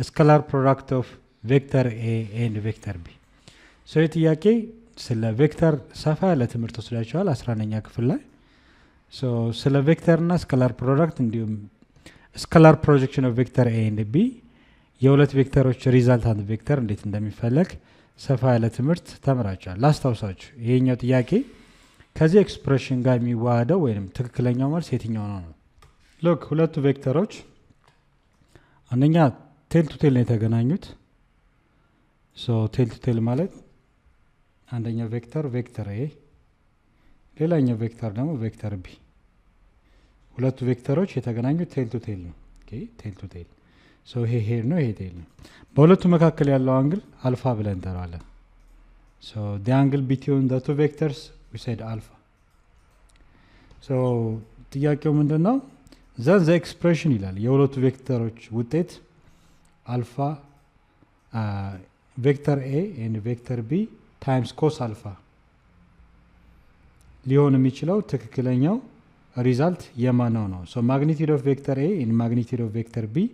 scalar product of vector A and vector B ሶ የጥያቄ ስለ ቬክተር ሰፋ ያለ ትምህርት ወስዳችኋል 11ኛ ክፍል ላይ ሶ ስለ ቬክተር እና ስካላር ፕሮዳክት እንዲሁም ስካላር ፕሮጀክሽን ኦፍ ቬክተር A and B የሁለት ቬክተሮች ሪዛልታንት ቬክተር እንዴት እንደሚፈለግ ሰፋ ያለ ትምህርት ተምራችኋል። ላስታውሳችሁ ይሄኛው ጥያቄ ከዚህ ኤክስፕሬሽን ጋር የሚዋሃደው ወይንም ትክክለኛው መልስ የትኛው ነው? ሎክ ሁለቱ ቬክተሮች አንደኛ ቴል ቱ ቴል ነው የተገናኙት። ሶ ቴል ቱ ቴል ማለት አንደኛው ቬክተር ቬክተር A ሌላኛው ቬክተር ደግሞ ቬክተር B ሁለቱ ቬክተሮች የተገናኙት ቴል ቱ ቴል ነው። ኦኬ ቴል ቱ ቴል ሶ ይሄ ሄድ ነው ይሄ ቴል ነው። በሁለቱ መካከል ያለው አንግል አልፋ ብለን እንጠራዋለን። ሶ the angle between the two vectors we said alpha ሶ ጥያቄው ምንድነው then the expression ይላል የሁለቱ ቬክተሮች ውጤት አልፋ ቬክተር A and ቬክተር B times cos alpha ሊሆን የሚችለው ትክክለኛው ሪዛልት የማነው ነው? ሶ ማግኒቲዩድ ኦፍ ቬክተር A and ማግኒቲዩድ ኦፍ ቬክተር B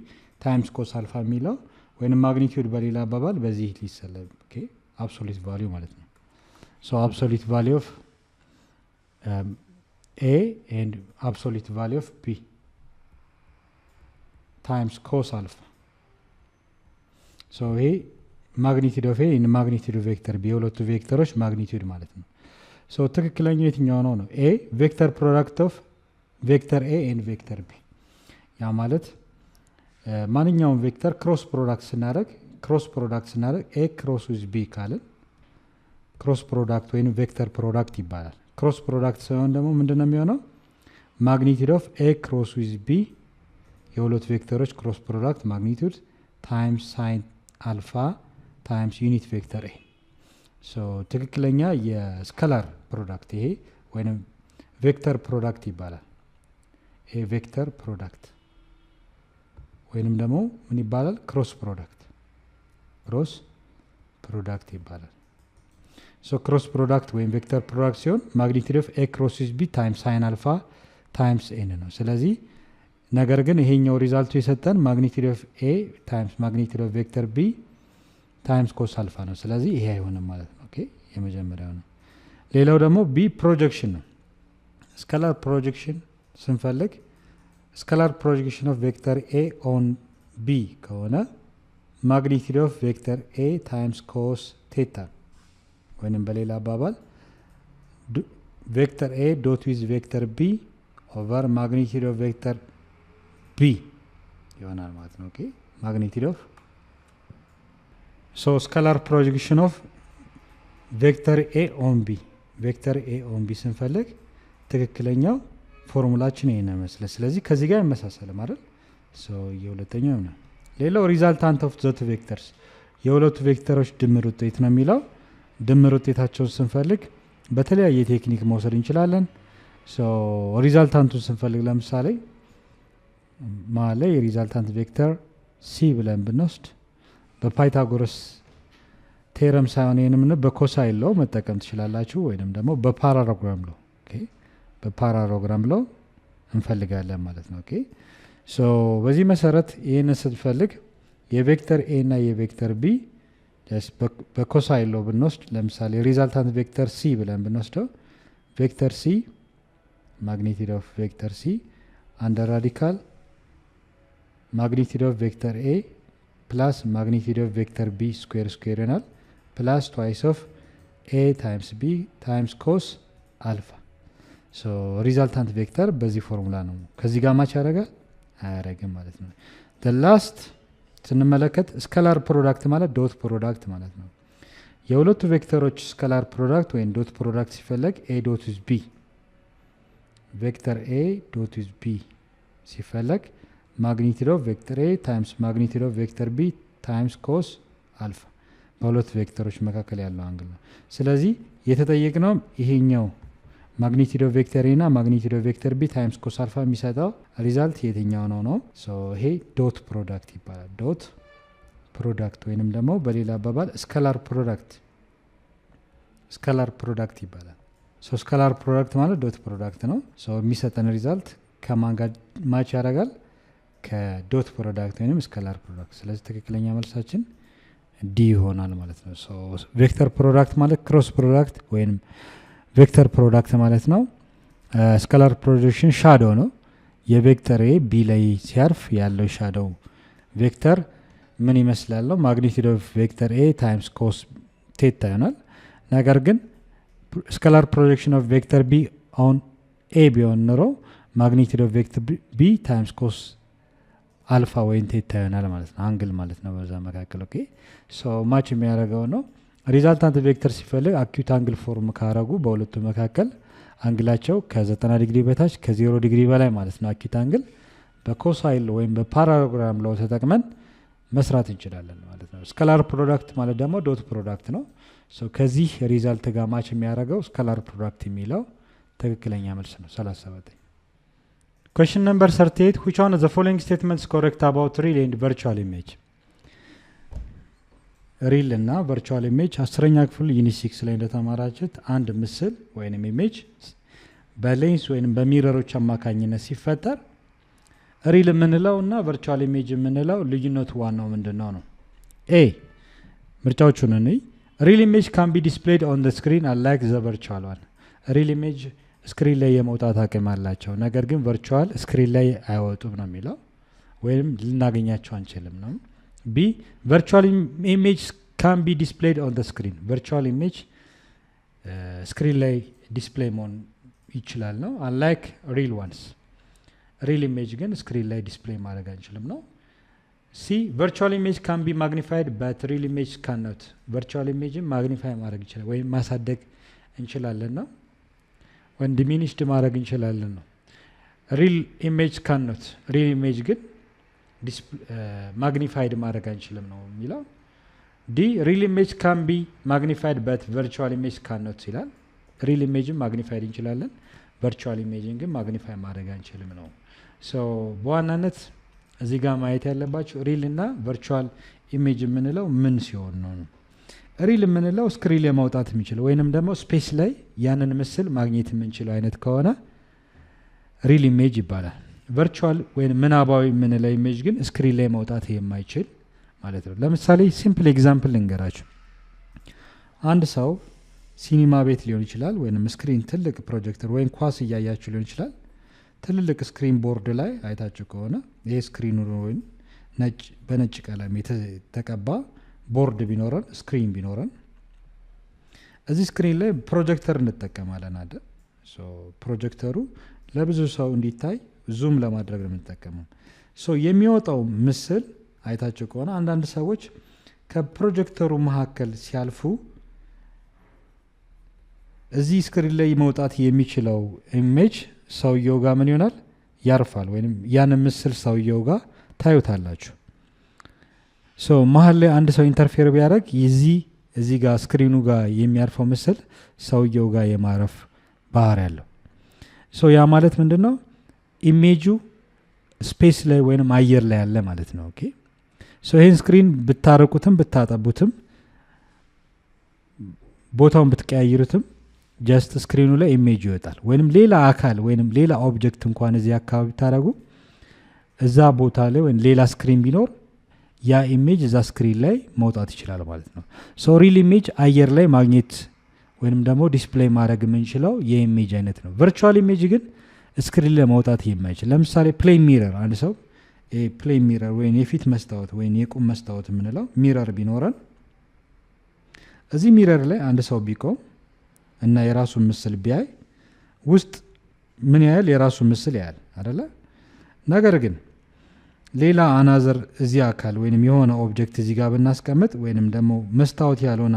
ታይምስ ኮስ አልፋ የሚለው ወይንም ማግኒቲዩድ በሌላ አባባል በዚህ ሊሰለብ ኦኬ አብሶሉት ቫልዩ ማለት ነው። ሶ አብሶሉት ቫልዩ ኦፍ A and absolute value of B times cos alpha ሶ ይሄ ማግኒቲዩድ ኦፍ A and ማግኒቲዩድ ኦፍ ቬክተር B የሁለቱ ቬክተሮች ማግኒቲዩድ ማለት ነው። ሶ ትክክለኛው የትኛው ነው? A ቬክተር ፕሮዳክት ኦፍ ቬክተር A and ቬክተር B ያ ማለት ማንኛውም ቬክተር ክሮስ ፕሮዳክት ስናደርግ A ክሮስ ዊዝ B ካልን ክሮስ ፕሮዳክት ወይም ቬክተር ፕሮዳክት ይባላል። ክሮስ ፕሮዳክት ሳይሆን ደግሞ ምንድነው የሚሆነው? ማግኒቲዩድ ኦፍ A ክሮስ ዊዝ B የሁለት ቬክተሮች ክሮስ ፕሮዳክት ማግኒቲዩድ ታይምስ ሳይን አልፋ ታይምስ ዩኒት ቬክተር A ሶ ትክክለኛ የስካላር ፕሮዳክት ይሄ ወይንም ቬክተር ፕሮዳክት ይባላል። ይሄ ቬክተር ፕሮዳክት ወይንም ደግሞ ምን ይባላል? ክሮስ ፕሮዳክት ይባላል። ሶ ክሮስ ፕሮዳክት ወይም ቬክተር ፕሮዳክት ሲሆን ማግኒቲዩድ ኦፍ A ክሮስ ዊዝ B ታይምስ ሳይን አልፋ ታይምስ n ነው። ስለዚህ ነገር ግን ይሄኛው ሪዛልቱ የሰጠን ማግኒቲዩድ ኦፍ A ታይምስ ማግኒቲዩድ ኦፍ ቬክተር B ታይምስ ኮስ አልፋ ነው። ስለዚህ ይሄ አይሆንም ማለት ነው። ኦኬ የመጀመሪያው ነው። ሌላው ደግሞ B ፕሮጀክሽን ነው። ስካላር ፕሮጀክሽን ስንፈልግ ስካላር ፕሮጀክሽን ኦፍ ቬክተር A ኦን B ከሆነ ማግኒቲዩድ ኦፍ ቬክተር A ታይምስ ኮስ ቴታ ወይንም በሌላ አባባል ቬክተር A ዶት ዊዝ ቬክተር B ኦቨር ማግኒቲዩድ ኦፍ ቬክተር B ይሆናል ማለት ነው። ኦኬ ማግኒቲዩድ ኦፍ ሶ ስካላር ፕሮጀክሽን ኦፍ ቬክተር A ኦን B ስንፈልግ ትክክለኛው ፎርሙላችን ይሄን ነው። ስለዚህ ከዚህ ጋር ይመሳሰላል ማለት ሶ የሁለተኛው ነው። ሌላው ሪዛልታንት ኦፍ ዘ ቱ ቬክተርስ የሁለቱ ቬክተሮች ድምር ውጤት ነው የሚለው ድምር ውጤታቸውን ስንፈልግ በተለያየ ቴክኒክ መውሰድ እንችላለን። ሶ ሪዛልታንቱን ስንፈልግ ለምሳሌ ማለት የሪዛልታንት ቬክተር C ብለን ብንወስድ በፓይታጎረስ ቴረም ሳይሆን ይሄንም በኮሳይን ሎው መጠቀም ትችላላችሁ ወይንም ደግሞ በፓራሎግራም ሎው ኦኬ በፓራሎግራም ሎው እንፈልጋለን ማለት ነው። ኦኬ ሶ በዚህ መሰረት ይህንን ስትፈልግ የቬክተር ኤ እና የቬክተር ቢ በኮሳይን ሎ ብንወስድ ለምሳሌ ሪዛልታንት ቬክተር ሲ ብለን ብንወስደው ቬክተር ሲ ማግኒቲዩድ ኦፍ ቬክተር ሲ አንደር ራዲካል ማግኒቲዩድ ኦፍ ቬክተር ኤ ፕላስ ማግኒቲዩድ ኦፍ ቬክተር ቢ ስኩዌር ይሆናል ፕላስ ትዋይስ ኦፍ ኤ ታይምስ ቢ ታይምስ ኮስ አልፋ። ሶ ሪዛልታንት ቬክተር በዚህ ፎርሙላ ነው። ከዚህ ጋር ማች ያደርጋል አያደርግም ማለት ነው። ላስት ስንመለከት ስካላር ፕሮዳክት ማለት ዶት ፕሮዳክት ማለት ነው። የሁለቱ ቬክተሮች ስካላር ፕሮዳክት ወይም ዶት ፕሮዳክት ሲፈለግ ኤ ዶት ዊዝ ቢ ቬክተር ኤ ዶት ዊዝ ቢ ሲፈለግ ማግኒቲዩድ ኦፍ ቬክተር ኤ ታይምስ ማግኒቲዩድ ኦፍ ቬክተር ቢ ታይምስ ኮስ አልፋ በሁለት ቬክተሮች መካከል ያለው አንግል ነው። ስለዚህ የተጠየቅነው ይሄኛው ማግኒቲዩድ ኦፍ ቬክተር ኤ እና ማግኒቲዩድ ኦፍ ቬክተር ቢ ታይምስ ኮስ አልፋ የሚሰጠው ሪዛልት የትኛው ነው? ይሄ ዶት ፕሮዳክት ይባላል። ዶት ፕሮዳክት ወይንም ደግሞ በሌላ አባባል ስካላር ፕሮዳክት ይባላል። ስካላር ፕሮዳክት ማለት ዶት ፕሮዳክት ነው። የሚሰጠን ሪዛልት ከማን ጋር ማች ያደርጋል? ከዶት ፕሮዳክት ወይም ስካላር ፕሮዳክት። ስለዚህ ትክክለኛ መልሳችን ዲ ይሆናል ማለት ነው። ቬክተር ፕሮዳክት ማለት ክሮስ ፕሮዳክት ወይም ቬክተር ፕሮዳክት ማለት ነው። ስካላር ፕሮዳክሽን ሻዶ ነው። የቬክተር ኤ ቢ ላይ ሲያርፍ ያለው ሻዶ ቬክተር ምን ይመስላል? ማግኒቲዩድ ኦፍ ቬክተር ኤ ታይምስ ኮስ ቴታ ይሆናል። ነገር ግን ስካላር ፕሮዳክሽን ኦፍ ቬክተር ቢ ኦን ኤ ቢሆን ኖሮ ማግኒቲዩድ ኦፍ ቬክተር ቢ ታይምስ ኮስ አልፋ ወይም ቴታ ይሆናል ማለት ነው። አንግል ማለት ነው በዛ መካከል። ኦኬ ማች የሚያደርገው ነው። ሪዛልታንት ቬክተር ሲፈልግ አኪዩት አንግል ፎርም ካረጉ በሁለቱ መካከል አንግላቸው ከ90 ዲግሪ በታች ከ0 ዲግሪ በላይ ማለት ነው። አኪዩት አንግል በኮሳይል ወይም በፓራግራም ለው ተጠቅመን መስራት እንችላለን ማለት ነው። ስካላር ፕሮዳክት ማለት ደግሞ ዶት ፕሮዳክት ነው። ከዚህ ሪዛልት ጋር ማች የሚያደርገው ስካላር ፕሮዳክት የሚለው ትክክለኛ መልስ ነው። 37 Question number 38 which one of the following statements correct about real and virtual image? ሪል እና ቨርቹዋል ኢሜጅ 10ኛ ክፍል ዩኒት 6 ላይ እንደተማራችሁት አንድ ምስል ወይንም ኢሜጅ በሌንስ ወይንም በሚረሮች አማካኝነት ሲፈጠር ሪል የምንለው እና ቨርቹዋል ኢሜጅ የምንለው ልዩነቱ ዋናው ምንድነው ነው? ኤ ምርጫዎቹን እንይ። ሪል ኢሜጅ ካን ቢ ዲስፕሌይድ ኦን ዘ ስክሪን አንላይክ ዘ ቨርቹዋል ዋን። ሪል ኢሜጅ ስክሪን ላይ የመውጣት አቅም አላቸው፣ ነገር ግን ቨርቹዋል ስክሪን ላይ አይወጡም ነው የሚለው፣ ወይም ልናገኛቸው አንችልም ነው። ቢ ቨርቹዋል ኢሜጅ ካን ቢ ዲስፕሌይድ ኦን ዘ ስክሪን። ቨርቹዋል ኢሜጅ ስክሪን ላይ ዲስፕሌይ መሆን ይችላል ነው። አንላይክ ሪል ዋንስ፣ ሪል ኢሜጅ ግን ስክሪን ላይ ዲስፕሌይ ማድረግ አንችልም ነው። ሲ ቨርቹዋል ኢሜጅ ካን ቢ ማግኒፋይድ በት ሪል ኢሜጅ ካን ኖት። ቨርቹዋል ኢሜጅን ማግኒፋይ ማድረግ ይችላል ወይም ማሳደግ እንችላለን ነው፣ ወይም ዲሚኒሽድ ማድረግ እንችላለን ነው። ሪል ኢሜጅ ካን ኖት፣ ሪል ኢሜጅ ግን ማግኒፋይድ ማድረግ አንችልም ነው የሚለው። ዲ ሪል ኢሜጅ ካን ቢ ማግኒፋይድ በት ቨርቹዋል ኢሜጅ ካን ኖት ይላል። ሪል ኢሜጅን ማግኒፋይድ እንችላለን፣ ቨርቹዋል ኢሜጅን ግን ማግኒፋይ ማድረግ አንችልም ነው። በዋናነት እዚህ ጋር ማየት ያለባቸው ሪል እና ቨርቹዋል ኢሜጅ የምንለው ምን ሲሆን ነው? ሪል የምንለው ስክሪን ላይ ማውጣት የሚችለው ወይንም ደግሞ ስፔስ ላይ ያንን ምስል ማግኘት የምንችለው አይነት ከሆነ ሪል ኢሜጅ ይባላል። ቨርቹዋል ወይም ምናባዊ የምንለው ኢሜጅ ግን ስክሪን ላይ ማውጣት የማይችል ማለት ነው። ለምሳሌ ሲምፕል ኤግዛምፕል ልንገራችሁ። አንድ ሰው ሲኒማ ቤት ሊሆን ይችላል፣ ወይም ስክሪን ትልቅ ፕሮጀክተር ወይም ኳስ እያያችሁ ሊሆን ይችላል። ትልልቅ ስክሪን ቦርድ ላይ አይታችሁ ከሆነ ይሄ ስክሪኑ ወይም በነጭ ቀለም የተቀባ ቦርድ ቢኖረን ስክሪን ቢኖረን እዚህ ስክሪን ላይ ፕሮጀክተር እንጠቀማለን አይደል? ፕሮጀክተሩ ለብዙ ሰው እንዲታይ ዙም ለማድረግ ነው የምንጠቀመው። የሚወጣው ምስል አይታችሁ ከሆነ አንዳንድ ሰዎች ከፕሮጀክተሩ መካከል ሲያልፉ እዚህ ስክሪን ላይ መውጣት የሚችለው ኢሜጅ ሰውየው ጋር ምን ይሆናል? ያርፋል፣ ወይም ያን ምስል ሰውየው ጋር ታዩታላችሁ። መሀል ላይ አንድ ሰው ኢንተርፌር ቢያደርግ እዚህ ጋር ስክሪኑ ጋር የሚያርፈው ምስል ሰውየው ጋር የማረፍ ባህሪ ያለው። ያ ማለት ምንድነው? ኢሜጁ ስፔስ ላይ ወይም አየር ላይ ያለ ማለት ነው። ኦኬ ይህን ስክሪን ብታረቁትም ብታጠቡትም ቦታውን ብትቀያይሩትም ጀስት ስክሪኑ ላይ ኢሜጅ ይወጣል። ወይንም ሌላ አካል ወይንም ሌላ ኦብጀክት እንኳን እዚህ አካባቢ ታደረጉ እዛ ቦታ ላይ ወይም ሌላ ስክሪን ቢኖር ያ ኢሜጅ እዛ ስክሪን ላይ መውጣት ይችላል ማለት ነው። ሶ ሪል ኢሜጅ አየር ላይ ማግኘት ወይንም ደግሞ ዲስፕሌይ ማድረግ የምንችለው የኢሜጅ አይነት ነው። ቨርቹዋል ኢሜጅ ግን ስክሪን ላይ መውጣት የማይችል ለምሳሌ ፕሌይ ሚረር አንድ ሰው ፕሌይ ሚረር ወይም የፊት መስታወት ወይም የቁም መስታወት የምንለው ሚረር ቢኖረን እዚህ ሚረር ላይ አንድ ሰው ቢቆም እና የራሱን ምስል ቢያይ ውስጥ ምን ያህል የራሱን ምስል ያህል አይደለ? ነገር ግን ሌላ አናዘር እዚህ አካል ወይንም የሆነ ኦብጀክት እዚህ ጋር ብናስቀምጥ ወይንም ደግሞ መስታወት ያልሆነ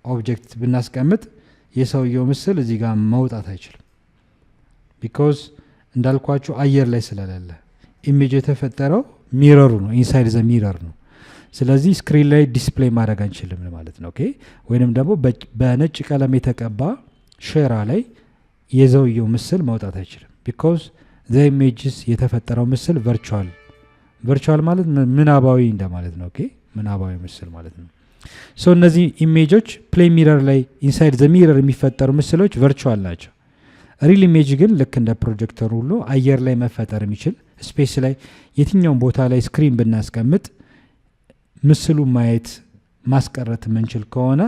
ኦብጀክት ብናስቀምጥ የሰውየው ምስል እዚህ ጋር መውጣት አይችልም። ቢኮዝ እንዳልኳችሁ አየር ላይ ስለሌለ ኢሜጅ የተፈጠረው ሚረሩ ነው፣ ኢንሳይድ ዘ ሚረር ነው። ስለዚህ ስክሪን ላይ ዲስፕሌይ ማድረግ አንችልም ማለት ነው። ኦኬ ወይንም ደግሞ በነጭ ቀለም የተቀባ ሼራ ላይ የሰውየው ምስል መውጣት አይችልም። ቢኮዝ ዘ ኢሜጅስ የተፈጠረው ምስል ቨርቹዋል ማለት ምናባዊ እንደማለት ነው። ኦኬ ምናባዊ ምስል ማለት ነው። ሶ እነዚህ ኢሜጆች ፕሌይ ሚረር ላይ ኢንሳይድ ዘ ሚረር የሚፈጠሩ ምስሎች ቨርቹዋል ናቸው። ሪል ኢሜጅ ግን ልክ እንደ ፕሮጀክተር ሁሉ አየር ላይ መፈጠር የሚችል ስፔስ ላይ የትኛውን ቦታ ላይ ስክሪን ብናስቀምጥ ምስሉ ማየት ማስቀረት የምንችል ከሆነ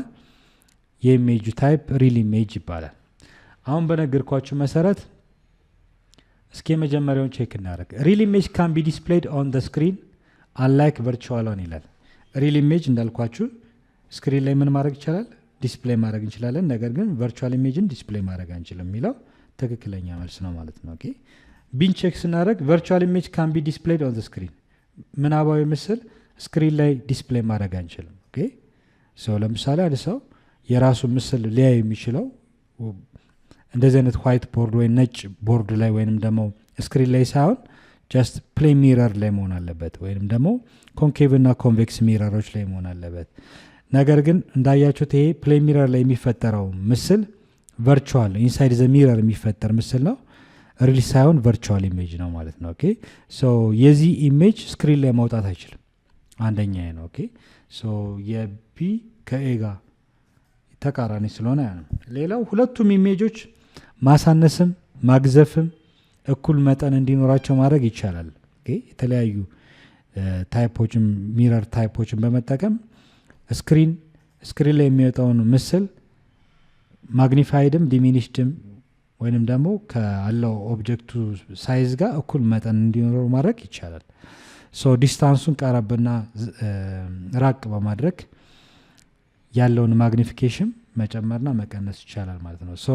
የኢሜጅ ታይፕ ሪል ኢሜጅ ይባላል። አሁን በነገርኳችሁ መሰረት እስኪ የመጀመሪያውን ቼክ እናደርግ። ሪል ኢሜጅ ካን ቢ ዲስፕሌይድ ኦን ዘ ስክሪን አንላይክ ቨርቹዋል ኦን ይላል። ሪል ኢሜጅ እንዳልኳችሁ ስክሪን ላይ ምን ማድረግ ይቻላል? ዲስፕሌይ ማድረግ እንችላለን። ነገር ግን ቨርቹዋል ኢሜጅን ዲስፕሌይ ማድረግ አንችልም የሚለው ትክክለኛ መልስ ነው ማለት ነው። ኦኬ ቢን ቼክ ስናደርግ ቨርቹዋል ኢሜጅ ካን ቢ ዲስፕሌይድ ኦን ዘ ስክሪን፣ ምናባዊ ምስል ስክሪን ላይ ዲስፕሌይ ማድረግ አንችልም። ኦኬ ሶ ለምሳሌ አንድ ሰው የራሱ ምስል ሊያይ የሚችለው እንደዚህ አይነት ዋይት ቦርድ ወይ ነጭ ቦርድ ላይ ወይንም ደግሞ ስክሪን ላይ ሳይሆን ጀስት ፕሌይ ሚረር ላይ መሆን አለበት፣ ወይንም ደግሞ ኮንኬቭ እና ኮንቬክስ ሚረሮች ላይ መሆን አለበት። ነገር ግን እንዳያችሁት ይሄ ፕሌይ ሚረር ላይ የሚፈጠረው ምስል ቨርቹዋል ኢንሳይድ ዘ ሚረር የሚፈጠር ምስል ነው፣ ሪል ሳይሆን ቨርቹዋል ኢሜጅ ነው ማለት ነው። ኦኬ ሶ የዚህ ኢሜጅ ስክሪን ላይ መውጣት አይችልም። አንደኛ ነው። ኦኬ ሶ የቢ ከኤ ጋር ተቃራኒ ስለሆነ ያ ነው። ሌላው ሁለቱም ኢሜጆች ማሳነስም ማግዘፍም እኩል መጠን እንዲኖራቸው ማድረግ ይቻላል። ኦኬ የተለያዩ ታይፖችን ሚረር ታይፖችን በመጠቀም ስክሪን ላይ የሚወጣውን ምስል ማግኒፋይድም ዲሚኒሽድም ወይንም ደግሞ ካለው ኦብጀክቱ ሳይዝ ጋር እኩል መጠን እንዲኖረው ማድረግ ይቻላል። ሶ ዲስታንሱን ቀረብና ራቅ በማድረግ ያለውን ማግኒፊኬሽን መጨመርና መቀነስ ይቻላል ማለት ነው። ሶ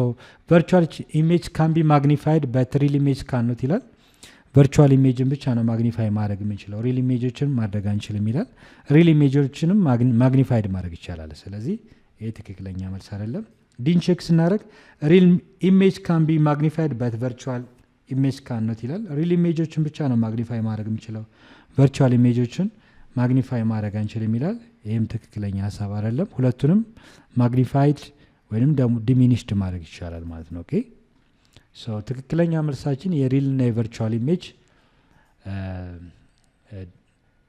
ቨርቹዋል ኢሜጅ ካን ቢ ማግኒፋይድ በት ሪል ኢሜጅ ካኖት ይላል። ቨርቹዋል ኢሜጅን ብቻ ነው ማግኒፋይ ማድረግ የምንችለው፣ ሪል ኢሜጆችን ማድረግ አንችልም ይላል። ሪል ኢሜጆችንም ማግኒፋይድ ማድረግ ይቻላል። ስለዚህ ይሄ ትክክለኛ መልስ አይደለም። ዲን ቼክ ስናደርግ ሪል ኢሜጅ ካን ቢ ማግኒፋይድ በት ቨርቹዋል ኢሜጅ ካኖት ይላል። ሪል ኢሜጆችን ብቻ ነው ማግኒፋይ ማድረግ የምንችለው፣ ቨርቹዋል ኢሜጆችን ማግኒፋይ ማድረግ አንችልም ይላል። ይህም ትክክለኛ ሀሳብ አይደለም። ሁለቱንም ማግኒፋይድ ወይም ደግሞ ዲሚኒሽድ ማድረግ ይቻላል ማለት ነው። ኦኬ ሶ ትክክለኛ መልሳችን የሪል እና የቨርቹዋል ኢሜጅ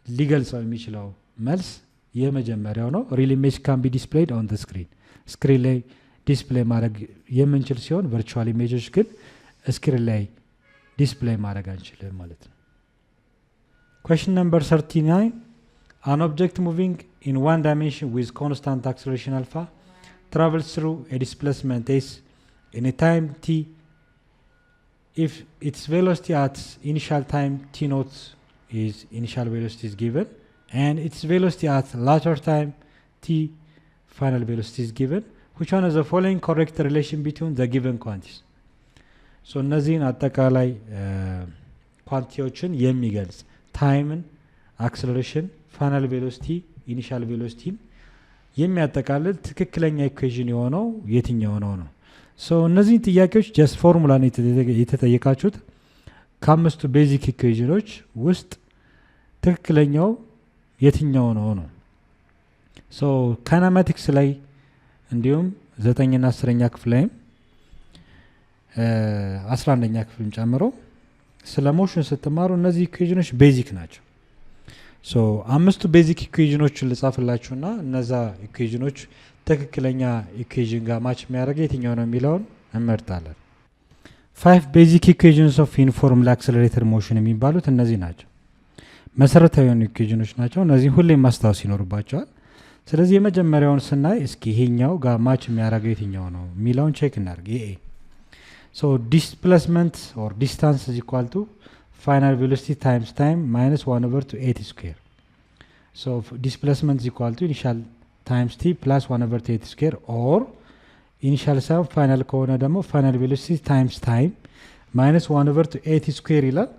ሊገልጸው የሚችለው መልስ የመጀመሪያው ነው። ሪል ኢሜጅ ካን ቢ ዲስፕሌይድ ኦን ዘ ስክሪን፣ ስክሪን ላይ ዲስፕሌይ ማድረግ የምንችል ሲሆን ቨርቹዋል ኢሜጆች ግን ስክሪን ላይ ዲስፕሌይ ማድረግ አንችልም ማለት ነው። Question number 39. An object moving in one dimension with constant acceleration alpha travels through a displacement s in a time t if its velocity at initial time t naught is initial velocity is given and its velocity at later time t final velocity is given, which one is the following correct relation between the given quantities? So እነዚህን አጠቃላይ ኳንቲቲዎችን የሚገልጽ ታይምን፣ አክሰለሬሽን፣ ፋይናል ቬሎሲቲ፣ ኢኒሻል ቬሎሲቲን የሚያጠቃልል ትክክለኛ ኢኩዌሽን የሆነው የትኛው ነው? ሶ እነዚህን ጥያቄዎች ጀስት ፎርሙላ ነው የተጠየቃችሁት። ከአምስቱ ቤዚክ ኢኩዌሽኖች ውስጥ ትክክለኛው የትኛው ነው? ሶ ካይናማቲክስ ላይ እንዲሁም 9ኛ 10ኛ ክፍል ላይም 11ኛ ክፍልም ጨምሮ ስለ ሞሽን ስትማሩ እነዚህ ኢኩዌሽኖች ቤዚክ ናቸው። ሶ አምስቱ ቤዚክ ኢኩዌሽኖችን ልጻፍላችሁና እነዛ ኢኩዌሽኖች ትክክለኛ ኢኩዌሽን ጋር ማች የሚያደርግ የትኛው ነው የሚለውን እንመርጣለን። 5 ቤዚክ ኢኩዌዥንስ ኦፍ ዩኒፎርምሊ አክሰለሬትድ ሞሽን የሚባሉት እነዚህ ናቸው። መሰረታዊ የሆኑ ኢኩዌዥኖች ናቸው። እነዚህ ሁሌም ማስታወስ ይኖርባቸዋል። ስለዚህ የመጀመሪያውን ስናይ እስኪ ይሄኛው ጋር ማች የሚያደርገው የትኛው ነው የሚለውን ቼክ እናድርግ። ይሄ ሶ ዲስፕሌስመንት ኦር ዲስታንስ ኢዝ ኢኳል ቱ ፋይናል ቬሎሲቲ ታይምስ ታይም ማይነስ 1/8 ስኩዌር። ሶ ዲስፕሌስመንት ኢዝ ኢኳል ቱ ኢኒሻል ታይምስ ቲ ፕላስ 1/8 ስኩዌር ኦር ኢኒሻል ሳይሆን ፋይናል ከሆነ ደግሞ ፋይናል ቬሎሲቲ ታይምስ ታይም ማይነስ 1/8 ስኩዌር ይላል።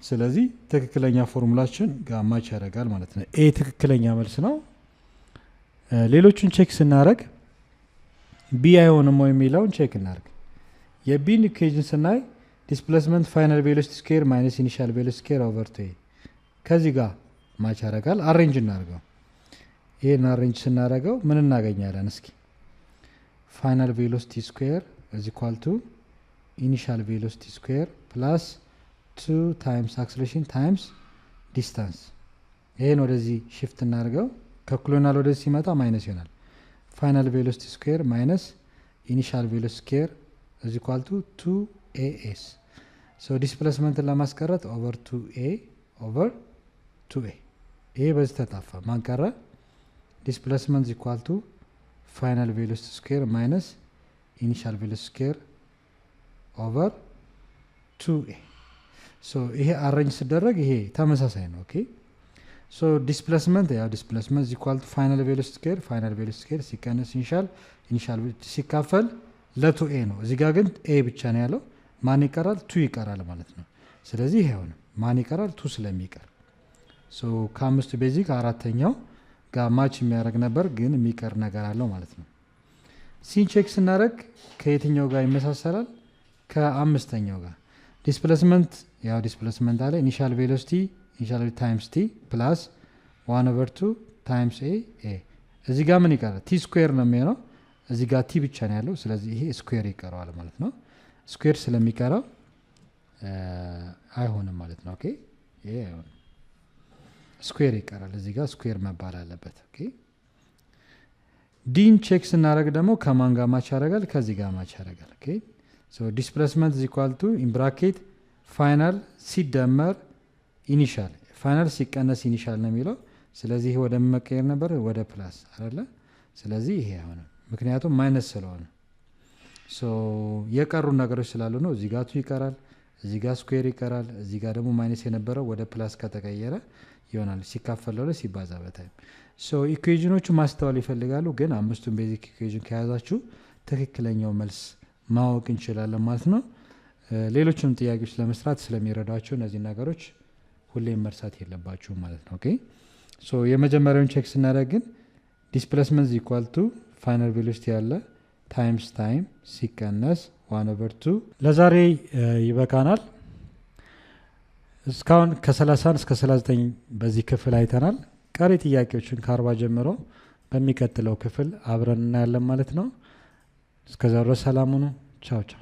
ስለዚህ ትክክለኛ ፎርሙላችን ጋር ማች ያደርጋል ማለት ነው። ኤ ትክክለኛ መልስ ነው። ሌሎቹን ቼክ ስናደርግ ቢ አይሆንም ወይ የሚለውን ቼክ እናደርግ። የቢን ኢኩዌዥን ስናይ ዲስፕሌስመንት ፋይናል ቬሎሲቲ ስኩዌር ማይነስ ኢኒሻል ቬሎሲቲ ስኩዌር ኦቨር ቱ ኤ ከዚህ ጋር ማች ያደርጋል። አሬንጅ እናደርገው። ይሄን አሬንጅ ስናደርገው ምን እናገኛለን? እስኪ ፋይናል ቬሎሲቲ ስኩዌር ኢዝ ኢኳል ቱ ኢኒሻል ቬሎሲቲ ስኩዌር ፕላስ 2 ታይምስ አክሰሌሬሽን ታይምስ ዲስታንስ። ይሄን ወደዚህ ሽፍት እናደርገው። ከኩሎናል ወደዚህ ሲመጣ ማይነስ ይሆናል። ፋይናል ቬሎሲቲ ስኩዌር ማይነስ ኢኒሻል ቬሎሲቲ ስኩዌር ኢዝ ኢኳል ቱ 2ኤኤስ። ሶ ዲስፕሌስመንትን ለማስቀረት ኦቨር 2ኤ ኦቨር 2ኤ። ይሄ በዚህ ተጣፋ። ማን ቀረ? ዲስፕሌስመንት ኢዝ ኢኳል ቱ ፋይናል ቬሎሲቲ ስኩዌር ማይነስ ኢኒሻል ቬሎሲቲ ስኩዌር ኦቨር 2ኤ። ሶ ይሄ አሬንጅ ሲደረግ ይሄ ተመሳሳይ ነው። ኦኬ ሶ ዲስፕሌስመንት ያው ዲስፕሌስመንት ኢዝ ኢኳል ቱ ፋይናል ቬሎሲቲ ስኩዌር ፋይናል ቬሎሲቲ ስኩዌር ሲቀነስ ኢኒሻል ሲካፈል ለ2ኤ ነው። እዚህ ጋር ግን ኤ ብቻ ነው ያለው። ማን ይቀራል? 2 ይቀራል ማለት ነው። ስለዚህ ይሄ አይሆንም። ማን ይቀራል? 2 ስለሚቀር ሶ ከአምስቱ ቤዚክ አራተኛው ጋር ማች የሚያደርግ ነበር፣ ግን የሚቀር ነገር አለው ማለት ነው። ሲን ቼክ ስናደርግ ከየትኛው ጋር ይመሳሰላል? ከአምስተኛው ጋር ዲስፕሌስመንት ያው ዲስፕሌስመንት አለ ኢኒሻል ቬሎሲቲ ኢኒሻል ታይምስ ቲ ፕላስ 1/2 ታይምስ ኤ። እዚህ ጋር ምን ይቀራል? ቲ ስኩዌር ነው የሚሆነው። እዚህ ጋር ቲ ብቻ ነው ያለው። ስለዚህ ይሄ ስኩዌር ይቀረዋል ማለት ነው። ስኩዌር ስለሚቀረው አይሆንም ማለት ነው። ኦኬ ይሄ አይሆንም፣ ስኩዌር ይቀራል። እዚህ ጋር ስኩዌር መባል አለበት። ኦኬ ዲን ቼክ ስናደርግ ደግሞ ከማን ጋር ማች ያደርጋል? ከዚህ ጋር ማች ያደርጋል። ኦኬ ሶ ዲስፕሌስመንት ኢዝ ኢኳል ቱ ኢን ብራኬት ፋይናል ሲደመር ኢኒሻል ፋይናል ሲቀነስ ኢኒሻል ነው የሚለው። ስለዚህ ይሄ ወደ መቀየር ነበር ወደ ፕላስ አይደለ? ስለዚህ ይሄ አይሆንም ምክንያቱም ማይነስ ስለሆነ። ሶ የቀሩ ነገሮች ስላሉ ነው። እዚህ ጋር 2 ይቀራል፣ እዚህ ጋር ስኩዌር ይቀራል፣ እዚህ ጋር ደግሞ ማይነስ የነበረው ወደ ፕላስ ከተቀየረ ይሆናል ሲካፈል ለሁለት ሲባዛ በታይም። ሶ ኢኩዌዥኖቹ ማስተዋል ይፈልጋሉ፣ ግን አምስቱን ቤዚክ ኢኩዌዥን ከያዛችሁ ትክክለኛው መልስ ማወቅ እንችላለን ማለት ነው። ሌሎችንም ጥያቄዎች ለመስራት ስለሚረዷቸው እነዚህ ነገሮች ሁሌም መርሳት የለባችሁ ማለት ነው። ኦኬ ሶ የመጀመሪያውን ቼክ ስናደርግ ግን ዲስፕሌስመንት ኢዝ ኢኳል ቱ ፋይናል ቬሎሲቲ ያለ ታይምስ ታይም ሲቀነስ 1/2። ለዛሬ ይበቃናል። እስካሁን ከ31 እስከ 39 በዚህ ክፍል አይተናል። ቀሪ ጥያቄዎችን ከ40 ጀምሮ በሚቀጥለው ክፍል አብረን እናያለን ማለት ነው። እስከዛው ድረስ ሰላም ሁኑ። ቻው ቻው።